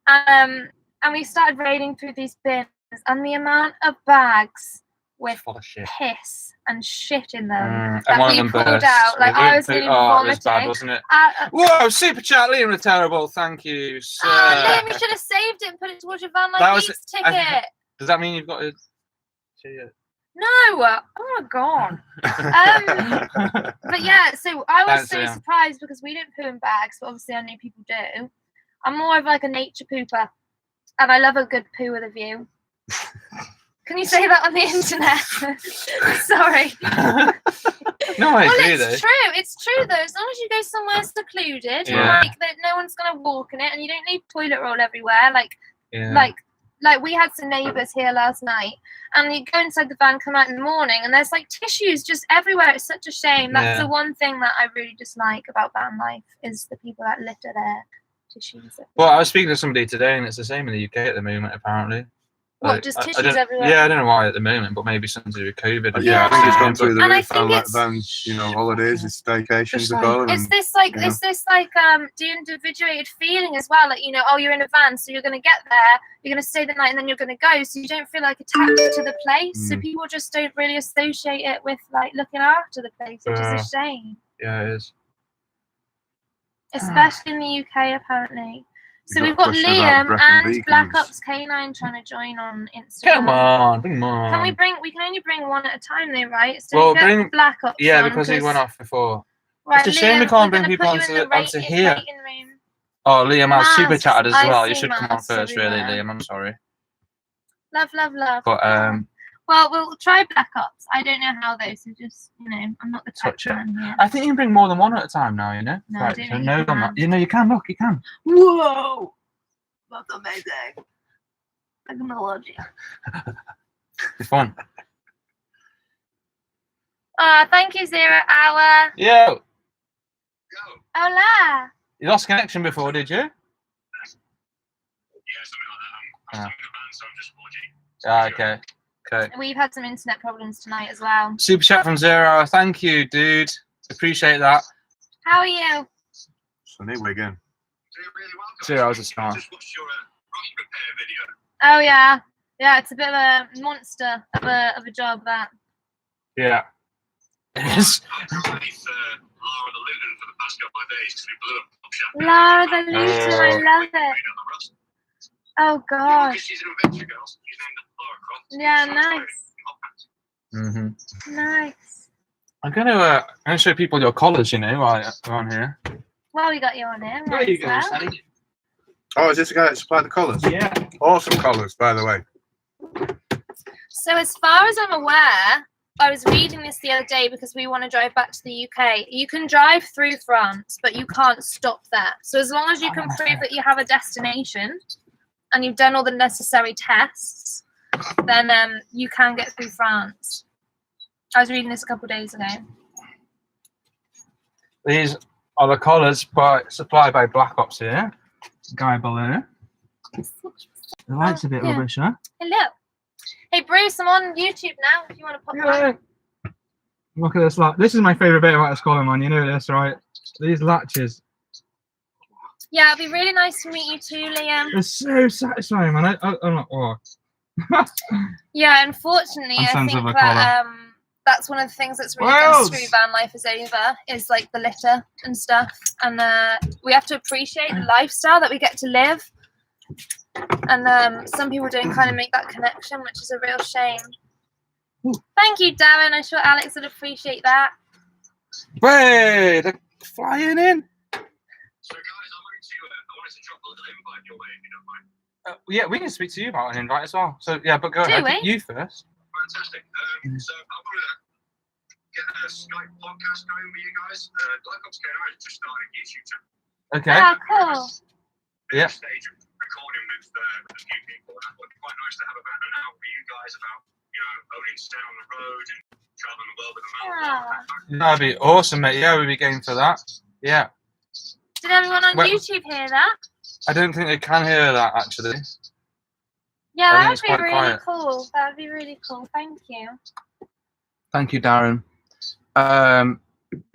And we started raiding through these bins, and the amount of bags with Full of shit. piss and shit in them And that one we of them pulled burst. out. Like I was nearly It was bad, vomiting. wasn't it? Whoa, super chat, Liam the Terrible. Thank you, sir. Liam, you should have saved it and put it towards your van That life was- Eats ticket. Does that mean you've got to? No, oh my god. But yeah, so I was Thanks, so Liam. surprised because we don't poo in bags, but obviously I know people do. I'm more of like a nature pooper, and I love a good poo with a view. Can you say that on the internet? Sorry. No, I Well, agree it's though. true. It's true though. As long as you go somewhere secluded, and Yeah. like that, no one's gonna walk in it, and you don't need toilet roll everywhere. Like we had some neighbours here last night, and you go inside the van, come out in the morning, and there's like tissues just everywhere. It's such a shame. That's the one thing that I really dislike about van life is the people that litter their tissues. Well, I was speaking to somebody today, and it's the same in the UK at the moment, apparently. What, Like, just I tissues don't- everywhere? Yeah, I don't know why at the moment, but maybe something to do with COVID. Yeah, I think it's gone through the And I roof. think And like it's- vans, holidays, it's staycations Just as like- well. It's And this like yeah. it's this like de-individuated feeling as well. Like oh, you're in a van, so you're gonna get there, you're gonna stay the night, and then you're gonna go. So you don't feel like attached to the place. So people just don't really associate it with like looking after the place, which is a shame. Yeah, it is. Especially in the UK, apparently. So You've we've got got questions about Liam Brecon and Black Beacons. Ops K9 trying to join on Instagram. Come on, bring them on. Can we bring? We can only bring one at a time, though, right? So Well, get bring- Black Ops. Yeah, on, because he went off before. Right, It's a shame we Liam, can't we're bring gonna people put you in the onto rating here. room. Oh, Liam has Maz, super chatted as I well. You see should come on Maz first, really, everywhere. Liam. I'm sorry. Love, love, love. But Well, we'll try Black Ops. I don't know how though, so just I'm not the tech Touch it. man here. I think you can bring more than one at a time now, you know? No, I Right, don't so think no, you I'm can. not. You can, look, you can. Whoa, that's amazing. Technology. It's fun. Thank you, 0 Hour. Yo! Go. Hola. You lost connection before, did you? Yeah, something like that. I'm still in the van, so I'm just watching. Ah, okay. Okay. We've had some internet problems tonight as well. Super chat from 0 Hour. Thank you, dude. Appreciate that. How are you? Sunny Wigan. Doing really well, guys. 0 Hour's a star. Just watched your rock repair video. Oh yeah, it's a bit of a monster of a job that. Yeah. It is. I've tried Lara the Luton for the past couple of days because we blew up the shop. Lara the Luton, I love it. Oh god. Because she's an adventure girl. So she's named Lara Croft. Yeah, nice. Nice. I'm gonna show people your collars, while you're on here. Well, we got you on here. There Right, you go, well. Sally. Oh, is this the guy that supplied the colours? Yeah. Awesome colours, by the way. So as far as I'm aware, I was reading this the other day because we want to drive back to the UK. You can drive through France, but you can't stop there. So as long as you can prove that you have a destination and you've done all the necessary tests, then you can get through France. I was reading this a couple of days ago. These are the collars supplied by Black Ops here. Guy below. The light's a bit rubbish, huh? Hello. Hey Bruce, I'm on YouTube now. If you want to pop on. Look at this latch. This is my favourite bit about this collar, man. You know this, right? These latches. Yeah, it'd be really nice to meet you too, Liam. They're so satisfying, man. I'm not. Oh. Yeah, unfortunately, I think that that's one of the things that's really going to screw van life is over, is like the litter and stuff. And we have to appreciate the lifestyle that we get to live. And some people don't kind of make that connection, which is a real shame. Ooh. Thank you, Darren. I'm sure Alex would appreciate that. Hey, they're flying in. So, guys, I wanted to drop a little invite your way, if you don't mind. Yeah, we can speak to you about an invite as well. So, yeah, but go ahead. You first. Fantastic. So, I want to get a Skype podcast going with you guys. Black Ops 𝐾𝐲 just started a YouTube channel. Okay. Oh, cool. Yeah. Stage of recording with a few people. And I thought it'd be quite nice to have about an hour with you guys about, owning stay on the road and traveling the world with a mountain. That'd be awesome, mate. Yeah, we'd be game for that. Yeah. Did everyone on YouTube hear that? I don't think they can hear that, actually. Yeah, that would be really cool. That would be really cool. Thank you. Thank you, Darren.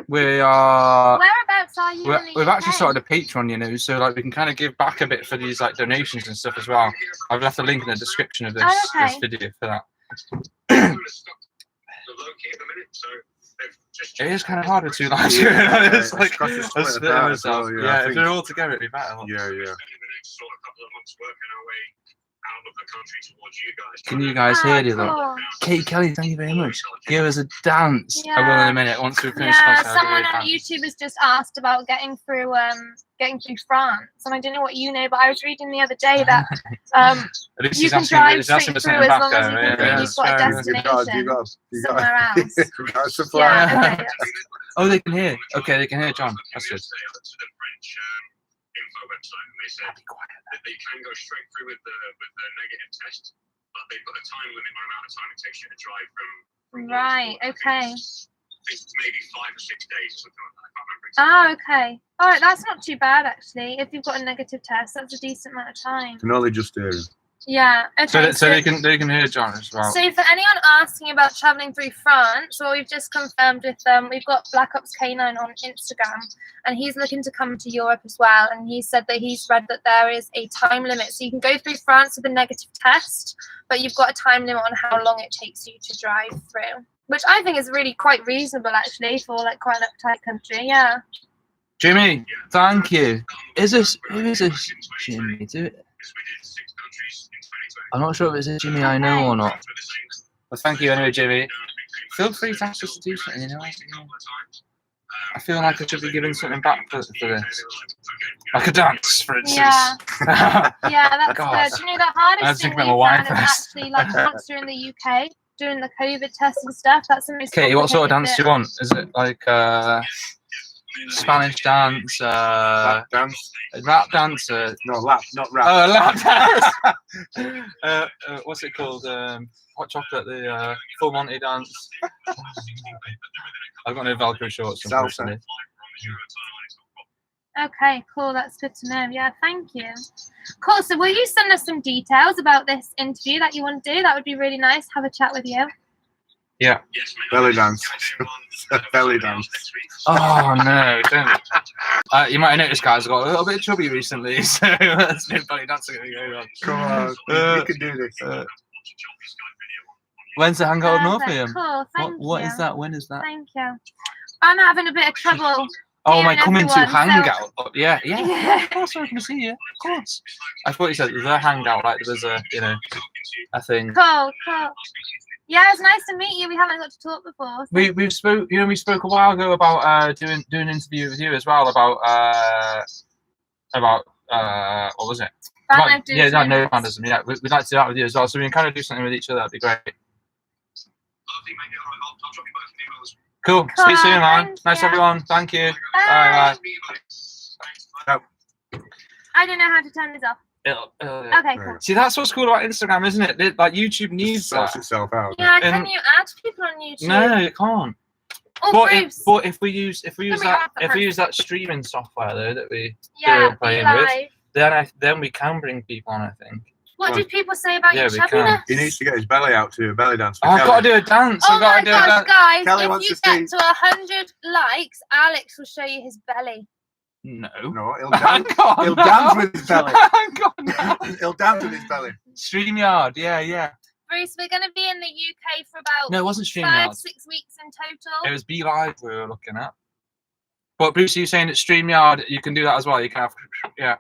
We are. Whereabouts are you? We've actually started a Patreon, so like we can kind of give back a bit for these like donations and stuff as well. I've left a link in the description of this video for that. It is kind of hard with two lives. It's like a split of myself. Yeah, if they're all together, it'd be better. Yeah. Can you guys hear you though? Kate Kelly, thank you very much. Give us a dance. I will in a minute once we finish. Someone on YouTube has just asked about getting through France, and I don't know what you know, but I was reading the other day that you can drive straight through as long as you can prove you've got a destination somewhere else. Oh, they can hear. Okay, they can hear John. That's good. They can go straight through with the negative test, but they've got a time limit on the amount of time it takes you to drive from right, okay. I think it's maybe 5 or 6 days or something like that. I can't remember exactly. Oh, okay. All right, that's not too bad actually. If you've got a negative test, that's a decent amount of time. Can only just hear him. Yeah. Okay. So they can hear John as well. So for anyone asking about traveling through France, well, we've just confirmed with we've got Black Ops 𝐾𝐲 on Instagram, and he's looking to come to Europe as well. And he said that he's read that there is a time limit, so you can go through France with a negative test, but you've got a time limit on how long it takes you to drive through, which I think is really quite reasonable actually for like quite an uptight country. Yeah. Jimmy, thank you. Who is this Jimmy? I'm not sure if it's a Jimmy I know or not. But thank you anyway, Jimmy. Feel free to ask us to do something, I feel like I should be giving something back for this. Like a dance, for instance. Yeah, that's good. You know, the hardest thing we've done is actually, like, once you're in the UK, doing the COVID test and stuff, that's the most Katie, what sort of dance do you want? Is it like Spanish dance, rap dance, no lap, not rap. Oh, lap dance. What's it called? Hot chocolate, the full Monty dance. I've got no Velcro shorts, unfortunately. Okay, cool. That's good to know. Yeah, thank you. Cool. So, will you send us some details about this interview that you want to do? That would be really nice. Have a chat with you. Yeah. Belly dance. Belly dance. Oh no, don't. You might have noticed, guys, I got a little bit chubby recently, so that's no belly dancing going on. Come on, you can do this. When's the hangout North Liam? Cool, thank you. What is that? When is that? Thank you. I'm having a bit of trouble. Oh, am I coming to hangout? So... Yeah. Of course, I'm going to see you. Of course. I thought you said the hangout, like there was a, a thing. Cool. Yeah, it's nice to meet you. We haven't got to talk before. So. We spoke a while ago about doing an interview with you as well about what was it? No vandalism. Yeah, we'd like to do that with you as well. So we can kind of do something with each other. That'd be great. Lovely, mate. Yeah, all right, I'll drop you both an email as well. Cool. Speak soon, man. Thank Nice, you. everyone. Thank you. Bye. Bye. I don't know how to turn this off. Okay, cool. See, that's what's cool about Instagram, isn't it? Like YouTube needs Sorts that. itself out. Yeah, And- can you add people on YouTube? No, you can't. Oh, Bruce. But if we use Let me add the that streaming software though that we yeah, were playing be with, live. then we can bring people on. I think. What Well, did people say about yeah, your we can. chubbiness? He needs to get his belly out to do a belly dance. For Oh, I've got to Kelly. do a dance. Oh I've got my to do a gosh, dance. guys! Kelly If wants you to get see- to 100 likes, Alex will show you his belly. No. No, he'll Hang dance. on, He'll no. dance with his belly. Hang on now. He'll dance with his belly. StreamYard, yeah. Bruce, we're going to be in the UK for about No, it wasn't 5-6 StreamYard. weeks in It total. was Be Live we were looking at. But Bruce, you saying it's StreamYard? You can do that as well. You can have, yeah.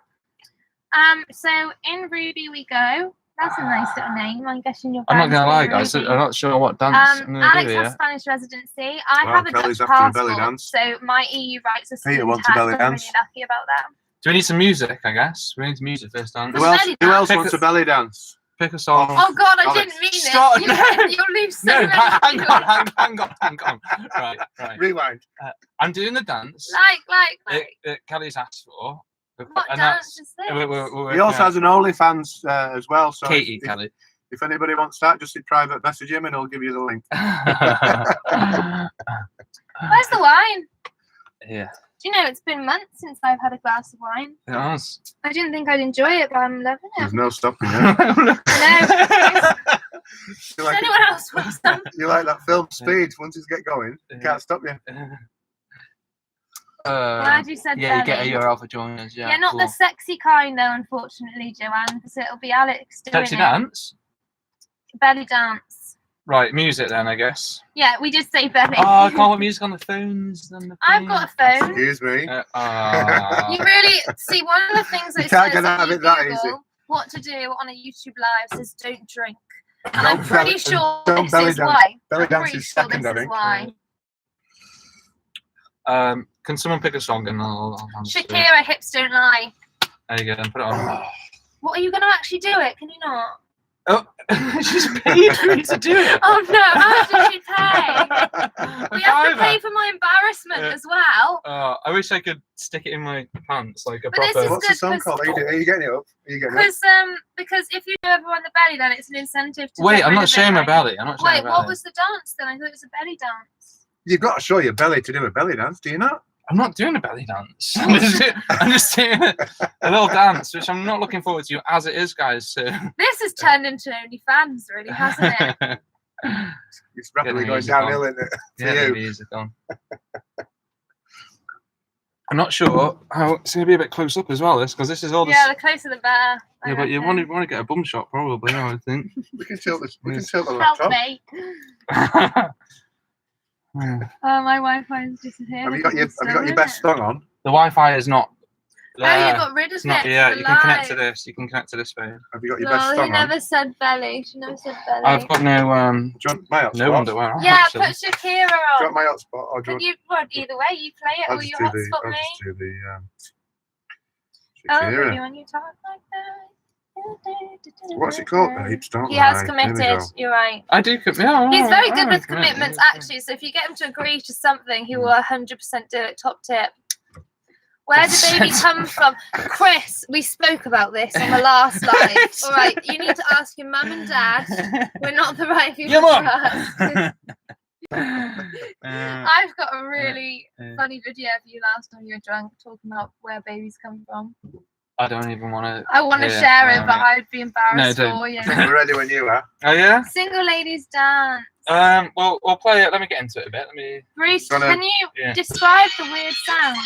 So in Ruby we go. That's a nice little name. I'm guessing you're. I'm not gonna lie, guys. I'm not sure what dance I'm gonna do Alex here. has Spanish residency. I Wow, have a Kelly's Dutch after a belly passport, dance. so my EU rights are still Peter wants a intact. belly I'm dance. really lucky about that. Do we need some music? I guess we need music first. Dance. Who else? belly Who else dance. wants a belly dance? Pick a song. Oh God, I Alex, didn't mean stop, it. no. You'll leave so No, many hang people. on. Right. Rewind. I'm doing the dance Like. Kelly's asked for. What and dance is this? we're He also has an OnlyFans as well. So Katie if, Kelly. if anybody wants that, just private message him and he'll give you the link. Where's the wine? Yeah. Do you know it's been months since I've had a glass of wine? It was. I didn't think I'd enjoy it, but I'm loving it. There's no stopping it. I know. You Does like, anyone else want some? you like that film Speed? Once it's get going, you can't stop you. Glad you said Yeah, you belly. get a URL for joining us. Yeah, not cool. the sexy kind though, unfortunately, Joanne, because it'll be Alex doing Sexy it. dance. Belly dance. Right, music then, I guess. Yeah, we did say belly. Oh, I can't put music on the phones. Then the I've got a phone. Excuse me. You really see one of the things that You can't says get out if of you it that Google easy. what to do on a YouTube live says don't drink. And Don't I'm pretty belly- sure don't this belly is dance. why. Belly I'm dance pretty is sure second, this I is think. why. Can someone pick a song and I'll answer it? Shakira, hips don't lie. There you go. Then put it on. What are you going to actually do it? Can you not? Oh, she's paid for me to do it. Oh no, how much did she pay? We have to $5. pay for my embarrassment Yeah. as well. I wish I could stick it in my pants like a But this proper. is What's the good song called? Are you getting it up? Are you getting it up? Because if you do ever on the belly, then it's an incentive to. Wait, get I'm rid not of it, showing my right? belly. I'm not showing Wait, my what belly. was the dance then? I thought it was a belly dance. You've got to show your belly to do a belly dance, do you not? I'm not doing a belly dance. I'm just doing a little dance, which I'm not looking forward to as it is, guys. So. This has turned into OnlyFans, really, hasn't it? It's rapidly Get the going music downhill, isn't it? For Yeah, you. the music on. I'm not sure how it's going to be a bit close up as well, this, because this is all this. Yeah, the closer the better. Yeah, but you want to get a bum shot, probably, I would think. We can tilt this. We can tilt the Help laptop. me. The Oh, my Wi-Fi has disappeared. Have you got your best song on? Wi-Fi is not. Oh, you got rid of It's not. it. Yeah, for you can connect to live. this. You can connect to this phone. Have you got your No, best he song on? never said belly. She never said belly. I've got no Do you want my hotspot? no underwear. on, Yeah, actually. put Shakira Do you on. want my hotspot or do you But you, well, either way, you play it I'll or just you do the. hotspot I'll me. just do the. Oh, Shakira. really, when you talk like that. What's it called? Babes? Don't He has lie. There we committed. go. You're right. I do. Yeah, He's very good alright, with alright, commitments, yeah. actually. So if you get him to agree to something, he will 100% do it. Top tip. Where did baby come from? Chris, we spoke about this on the last live. All right, you need to ask your mum and dad. We're not the right people Your to mum. ask. Uh, I've got a really yeah. funny video of you last time you were drunk talking about where babies come from. I don't even want to. I want to Yeah, share it, no, but no. I'd be embarrassed don't. for you. We're ready when you are. Oh yeah. Single ladies dance. Well, we'll play it. Let me get into it a bit. Let me. Bruce, Gonna- can you Yeah. describe the weird sound?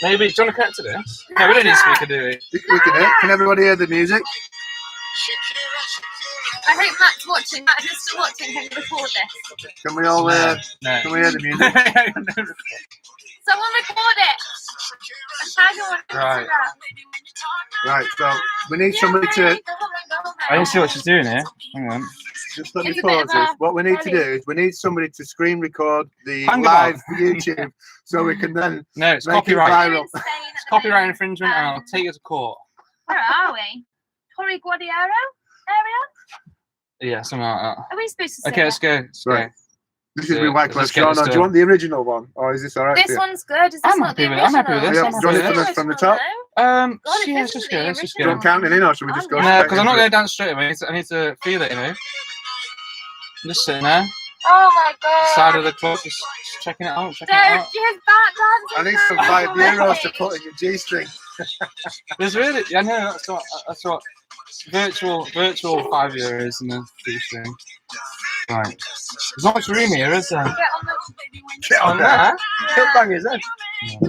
Maybe. Do you want to connect to this? No, we don't need a speaker, do we? We can hear. Can everybody hear the music? I hope Matt's watching. Matt, if you're still watching, can you record this? Can we all? No. Can we hear the music? Someone record it. And tag him on Right. Instagram. Right. So we need somebody to Go on. I didn't see what she's doing here. Hang on. just let me It's a bit pause of this. a What we need to do belly. is we need somebody to screen record the Hang live on. YouTube so we can then No, it's Make it copyright. viral. Insane at the Copyright moment. infringement, and I'll take it to court. Where are we? 𝐿𝐵𝐴 area? Yeah, something like that. Are we supposed to say Okay, let's that? go. Let's go. Right. This is with Wycliffe Sean. Do you want the original one, or is this alright? This one's good. Is this I'm not happy the with it. I'm happy with original? this. Do you want it from the top? God, if Yeah, this let's just isn't go. the Let's just Do you go. want counting in, or should we just go I'm No, straight because I'm not into going it? to dance straight away. I need to feel it, you know. Just sitting there, Oh my god. side of the club, just checking it out. Checking it Don't out. give that dancing. I need some €5 to put in your G-string. There's really, yeah, no, that's what virtual €5 in the G-string. Right. There's not much room here, is there? Get on the... Get on there. there. He'll bang his head.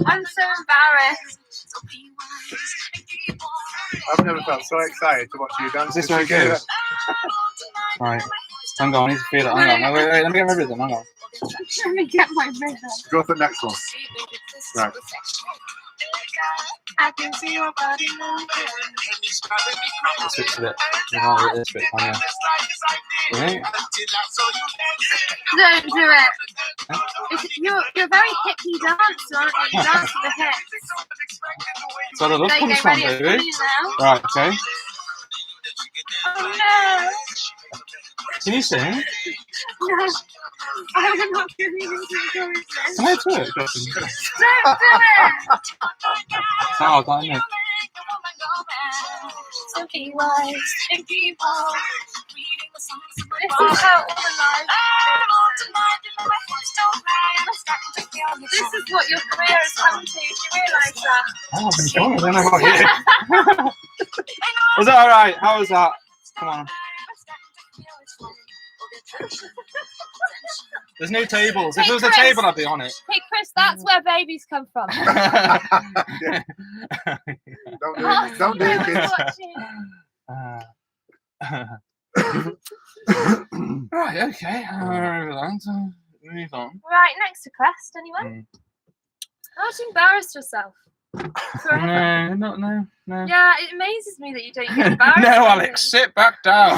I'm so embarrassed. I've never felt so excited to watch you dance. Is this where it goes? Right. Hang on, I need to feel it. Hang on. Wait, let me get my rhythm. Hang on. Let me get my rhythm. Go for the next one. Right. I can see your body moving. Let's switch to it. This bit, hang on. Right. Don't do it. You're very hippie dancer, aren't you? You dance with the hips. So the love There you comes go, from, ready? It's baby. for you now. Right, okay. Oh no. Can you sing? No. I'm not giving you to this. Can I do it, Justin? Don't do it. Oh, damn it. So be wise and keep on. This is how all the life is. This is what your career has come to. Do you realise that? Oh, I've been sure. I don't know about you. Was that alright? How was that? Come on. There's no tables. If there was a table, I'd be on it. Hey Chris, that's where babies come from. Don't do it, kids. Right, okay. Move on. Right, next request, anyone? Don't embarrass yourself. No. Yeah, it amazes me that you don't get embarrassed. No, Alex, sit back down.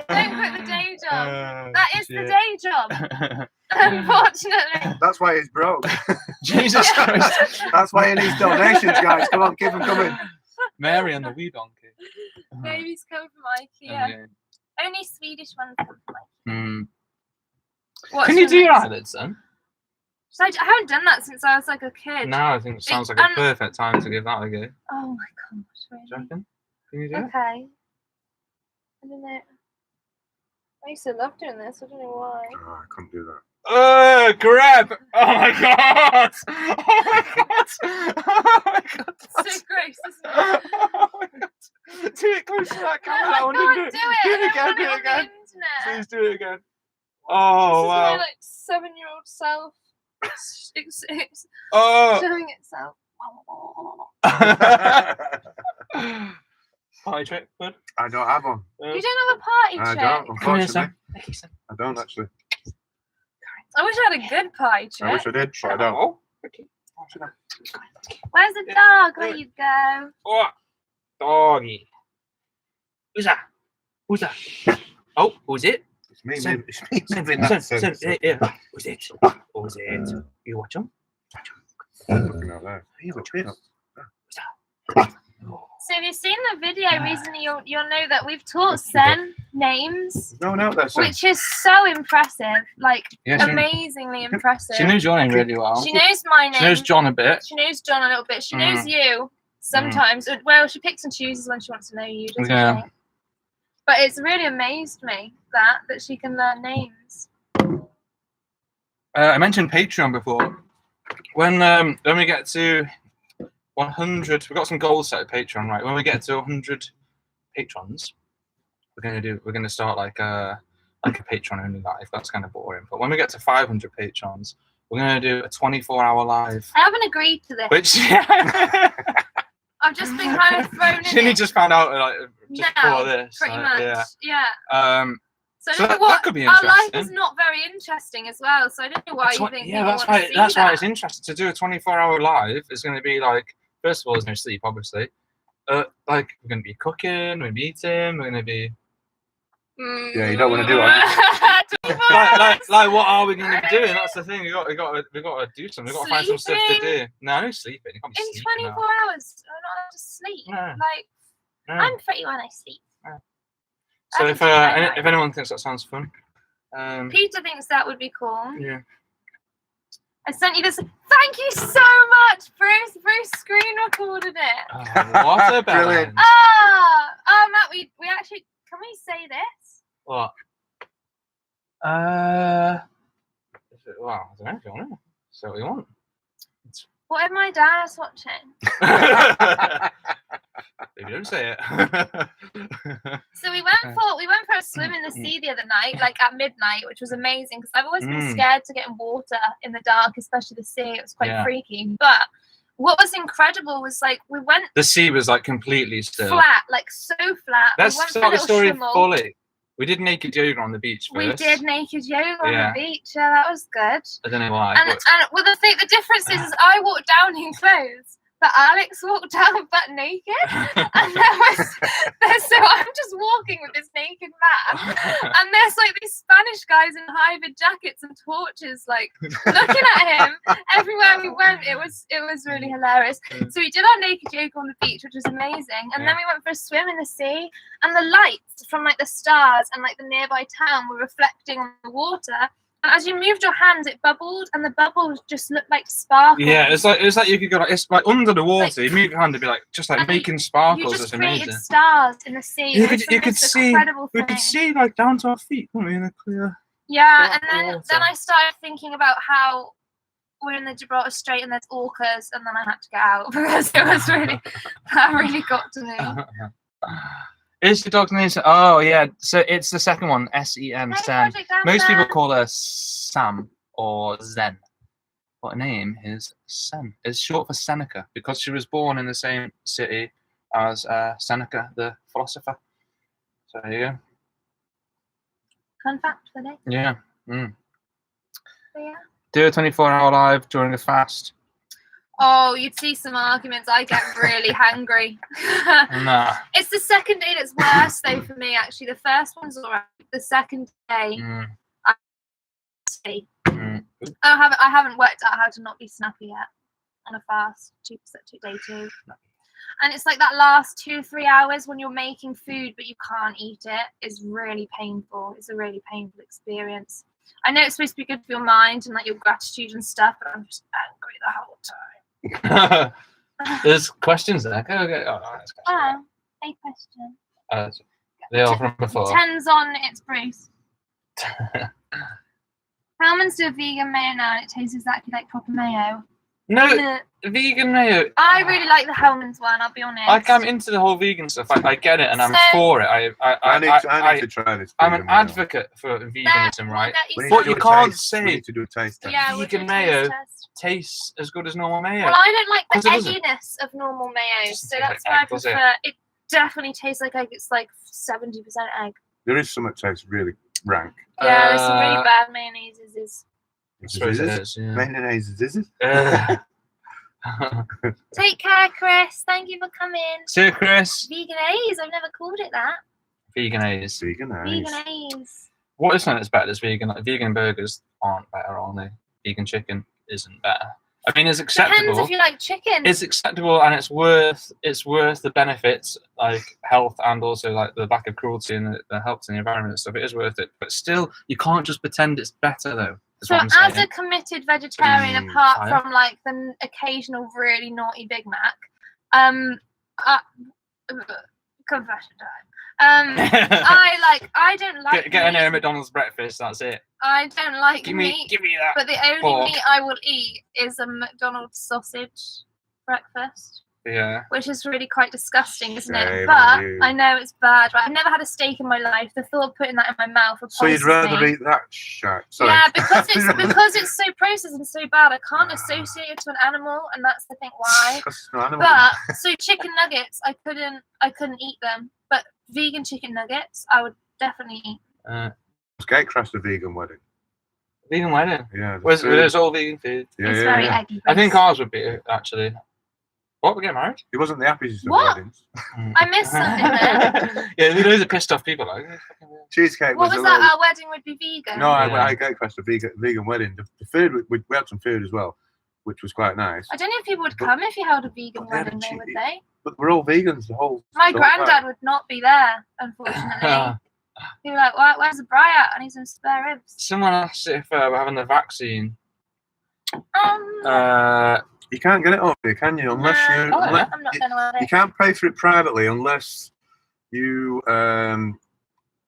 Don't quit the day job. That is the shit. day job. Unfortunately. That's why he's broke. Jesus Christ. That's why he needs donations, guys. Come on, keep them coming. Mary and the wee donkey. Babies come from IKEA. Only Swedish ones come from IKEA. Can you do your eyelids then? So I haven't done that since I was like a kid. No, I think it sounds like a perfect time to give that a go. Oh my gosh, Do you really? reckon? Can you do it? Okay. I don't know. I used to love doing this. I don't know why. Oh, I couldn't do that. Grab! Oh my god! Oh my god! Oh my god! So gross, isn't it? Oh my god! Do it close to that camera. No, I want can't to do it. Do I it don't again. want Do it it on the again. internet. Please do it again. Oh This wow! is my like 7-year-old self. It's Oh! showing itself. Party trick, bud. I don't have one. You don't have a party I trick. don't, unfortunately. Son. I don't actually. I wish I had a good party I wish trick. I did, but I don't. Oh. Where's the dog? There you go. Oh, doggy. Who's that? Who's that? Oh, who's it? It's me, Son. it's me. Son, yeah. Who's it? Who's it? You watch him? Looking out there. You watch him? So if you've seen the video recently, you'll know that we've taught Sen names, No one out there, son. which is so impressive, like Yeah, amazingly impressive. she knows your name really well. She knows my name. She knows John a bit. She knows John a little bit. She knows you sometimes. Well, she picks and chooses when she wants to know you, doesn't Yeah. she? But it's really amazed me that she can learn names. I mentioned Patreon before. When we get to 100, we've got some goals set at Patreon, right? When we get to 100 patrons, we're gonna start like a Patreon only live. That's kind of boring. But when we get to 500 patrons, we're gonna do a 24-hour live. I haven't agreed to this. Which I've just been kind of thrown in. Shinny just found out like just now, before this. pretty much. Yeah. So I So don't know that what could be our life interesting. is not very interesting as well. So I don't know why you think. Yeah, people that's want why. to see That's why that. it's interesting to do a 24-hour live. It's going to be like, first of all, there's no sleep, obviously. Like we're going to be cooking, we're going to be eating, we're going to be. Yeah, you don't want to do it. like, what are we going to be doing? That's the thing. We got to do something. We got to find some stuff to do. No, no sleeping. You can't be In sleeping 24 now. hours, I'm not allowed to sleep. No. Like No. I'm pretty when I sleep. So I if can do that. anyone thinks that sounds fun, Peter thinks that would be cool. Yeah. I sent you this. Thank you so much, Bruce. Bruce screen recorded it. Oh, what a Brilliant. balance. Oh, Matt, we actually, can we say this? What? Well, I don't know if you want it. So what you want. What if my dad's watching? If you don't say it. So we went for a swim in the sea the other night, like at midnight, which was amazing because I've always been scared to get in water in the dark, especially the sea. It was quite freaky. But what was incredible was like we went. The sea was like completely still. Flat, like so flat. Let's start the story schwimmel. fully. We did naked yoga on the beach first. We did naked yoga on the beach. Yeah, that was good. I don't know why. And well, the difference is I walked down in clothes, but Alex walked down butt naked. And so I'm just walking with this naked man, and there's like these Spanish guys in high-vid jackets and torches, like looking at him everywhere we went. It was really hilarious. So we did our naked yoga on the beach, which was amazing, and then we went for a swim in the sea, and the lights from like the stars and like the nearby town were reflecting on the water. And as you moved your hands, it bubbled, and the bubbles just looked like sparkles. Yeah, it's like you could go like it's like under the water. You move your hand to be like just like making sparkles. You just it's amazing. created stars in the sea. You could see like down to our feet, couldn't we, in the clear. Yeah, and then I started thinking about how we're in the Gibraltar Strait and there's orcas, and then I had to get out because it was really that really got to me. Is the dog's name? Oh yeah, so it's the second one, S-E-M, Sen. Most people call her Sam or Zen. What her name is Sen. It's short for Seneca because she was born in the same city as Seneca, the philosopher. So there you go. Fun fact for the day. Yeah. So, yeah. Do a 24-hour live during a fast. Oh, you'd see some arguments. I get really hangry. Nah. It's the second day that's worse, though, for me, actually. The first one's all right. The second day, I haven't worked out how to not be snappy yet on a fast. Day 2. And it's like that last 2-3 hours when you're making food, but you can't eat it is really painful. It's a really painful experience. I know it's supposed to be good for your mind and like your gratitude and stuff, but I'm just angry the whole time. There's questions there. Go. A question. They are from before. 10's on, it's Bruce. Hellmann's do a vegan mayo now and it tastes exactly like proper mayo. No, vegan mayo. I really like the Hellmann's one, I'll be honest. I'm into the whole vegan stuff. I get it and I'm for it. I need to try this. I'm an advocate for veganism, right? But you can't say we need to do a taste test. Yeah, vegan mayo tastes as good as normal mayo. Well, I don't like the egginess of normal mayo, so that's why I prefer it. Definitely tastes like egg. It's like 70% egg. There is some that tastes really rank. Yeah, there's some really bad mayonnaises. I suppose it is. Yeah. Mayonnaise, is it? Take care, Chris. Thank you for coming. See you, Chris. Vegan-ase. I've never called it that. Vegan-ase. Vegan-ase. What is something that's better that's vegan? Like vegan burgers aren't better, are they? Vegan chicken isn't better. I mean, it's acceptable. Depends if you like chicken. It's acceptable and it's worth the benefits, like health and also like the lack of cruelty and the help to the environment and stuff. It is worth it, but still, you can't just pretend it's better though. So as a committed vegetarian, apart from like the occasional really naughty Big Mac, confession time. I don't like get in there at McDonald's breakfast. That's it. I don't like meat. Give me that. But the only meat I will eat is a McDonald's sausage breakfast. Yeah. Which is really quite disgusting, isn't it? But I know it's bad. Right? I've never had a steak in my life. The thought of putting that in my mouth would poison me. So you'd rather eat that shit? Sorry. Yeah, because it's so processed and so bad. I can't associate it to an animal, and that's the thing why. But so chicken nuggets, I couldn't eat them. But vegan chicken nuggets, I would definitely eat. Gatecrashed a vegan wedding. Vegan wedding? Yeah. There's all vegan food. Yeah, it's very eggy. I think ours would be actually. What, we're getting married? He wasn't the happiest of weddings. I missed something there. Yeah, there's a pissed off people like cheesecake. What was that? Our wedding would be vegan. No, I gatecrashed a vegan wedding. The food we had some food as well, which was quite nice. I don't know if people would come if you held a vegan wedding, though, would they? But we're all vegans. My granddad would not be there, unfortunately. You're like, where's the bri at? I need some spare ribs. Someone asked if we're having the vaccine. You can't get it over here, can you? Unless no, you, I'm unless, not going to have it. you can't pay for it privately unless you got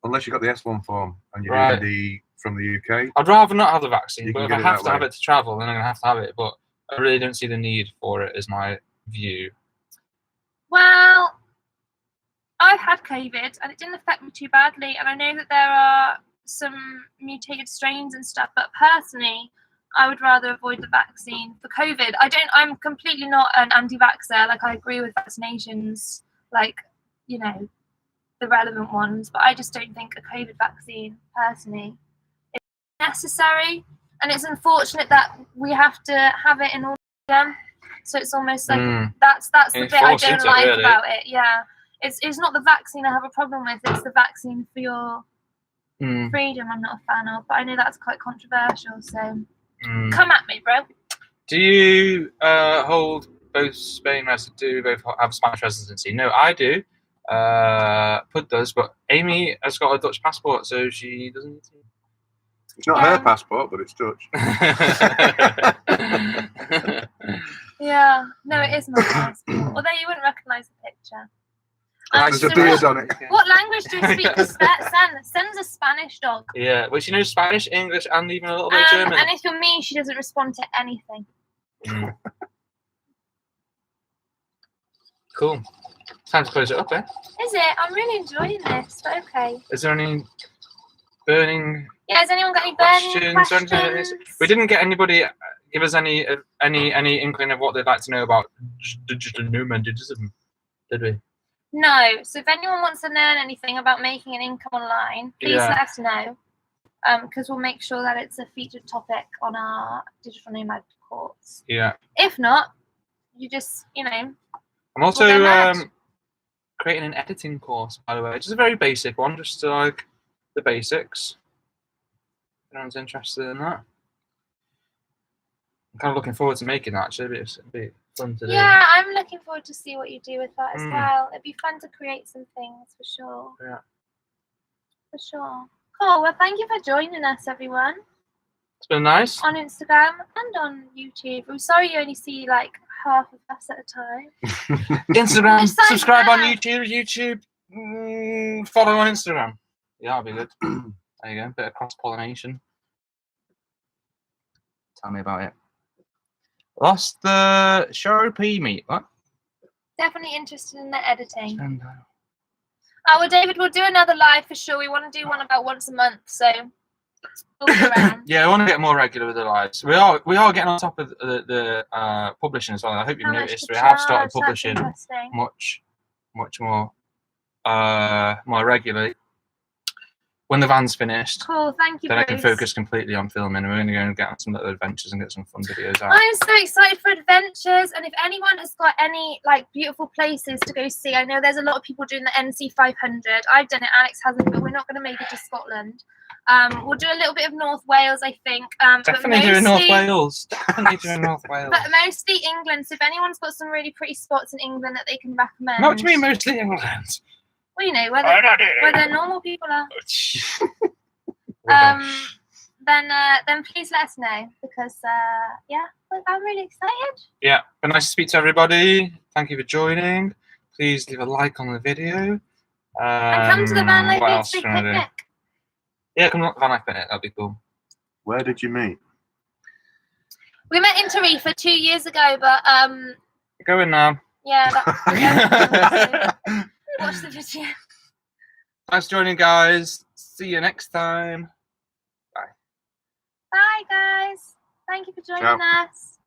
the S1 form and you're doing from the UK. I'd rather not have the vaccine, You but can if I get it have that to have way. it to travel, then I'm going to have it. But I really don't see the need for it, is my view. Well, I've had COVID and it didn't affect me too badly. And I know that there are some mutated strains and stuff, but personally, I would rather avoid the vaccine for COVID. I'm completely not an anti-vaxxer. Like, I agree with vaccinations, like, you know, the relevant ones, but I just don't think a COVID vaccine, personally, is necessary. And it's unfortunate that we have to have it in all of them. So it's almost like that's the bit I don't like about it. Yeah, it's not the vaccine I have a problem with. It's the vaccine for your freedom I'm not a fan of. But I know that's quite controversial. So come at me, bro. Do you hold both Spain residency? Do both have Spanish residency? No, I do. Pud does, but Amy has got a Dutch passport, so she doesn't need to. It's not her passport, but it's Dutch. Yeah, no, it is my passport. Although you wouldn't recognise the picture. There's a beard on it. What language do you speak to Sen? Sen's a Spanish dog. Yeah, well, she knows Spanish, English, and even a little bit of German. And if you're me, she doesn't respond to anything. Cool. Time to close it up, eh? Is it? I'm really enjoying this, but okay. Is there any burning has anyone got any burning questions? Or anything like this? We didn't get anybody give us any inkling of what they'd like to know about digital nomadism, did we? No. So if anyone wants to learn anything about making an income online, please let us know. Because we'll make sure that it's a featured topic on our digital nomad course. Yeah. If not, you just, I'm also creating an editing course, by the way. Just a very basic one, just to like the basics. If anyone's interested in that. I'm kind of looking forward to making that, actually. It'd be fun to do. Yeah, I'm looking forward to see what you do with that as well. It'd be fun to create some things, for sure. Yeah. For sure. Cool. Well, thank you for joining us, everyone. It's been nice. On Instagram and on YouTube. I'm sorry you only see like half of us at a time. Instagram, subscribe on YouTube. Follow on Instagram. Yeah, that'll be good. There you go. Bit of cross-pollination. Tell me about it. Lost the Sharpie meat. What? Definitely interested in the editing. Oh, well, David, we'll do another live for sure. We want to do one about once a month, so we'll be around. Yeah, I want to get more regular with the lives. We are getting on top of the publishing as well. I hope you've noticed we have started publishing much more regularly. When the van's finished, cool. Thank you. Then I can focus completely on filming, and we're going to go and get on some little adventures and get some fun videos out. I'm so excited for adventures, and if anyone has got any like beautiful places to go see, I know there's a lot of people doing the NC 500. I've done it, Alex hasn't, but we're not going to make it to Scotland. We'll do a little bit of North Wales, I think. Definitely doing North Wales. Definitely doing North Wales. But mostly England. So if anyone's got some really pretty spots in England that they can recommend. What do you mean mostly England? Well, you know, where the normal people are. Then please let us know, because I'm really excited. Yeah, but nice to speak to everybody. Thank you for joining. Please leave a like on the video. And come to the vanlife picnic. Yeah, come to the vanlife picnic. That'd be cool. Where did you meet? We met in Tarifa 2 years ago, but Go in now. Yeah. Watch the video. Thanks for joining, guys. See you next time. Bye. Bye, guys. Thank you for joining us.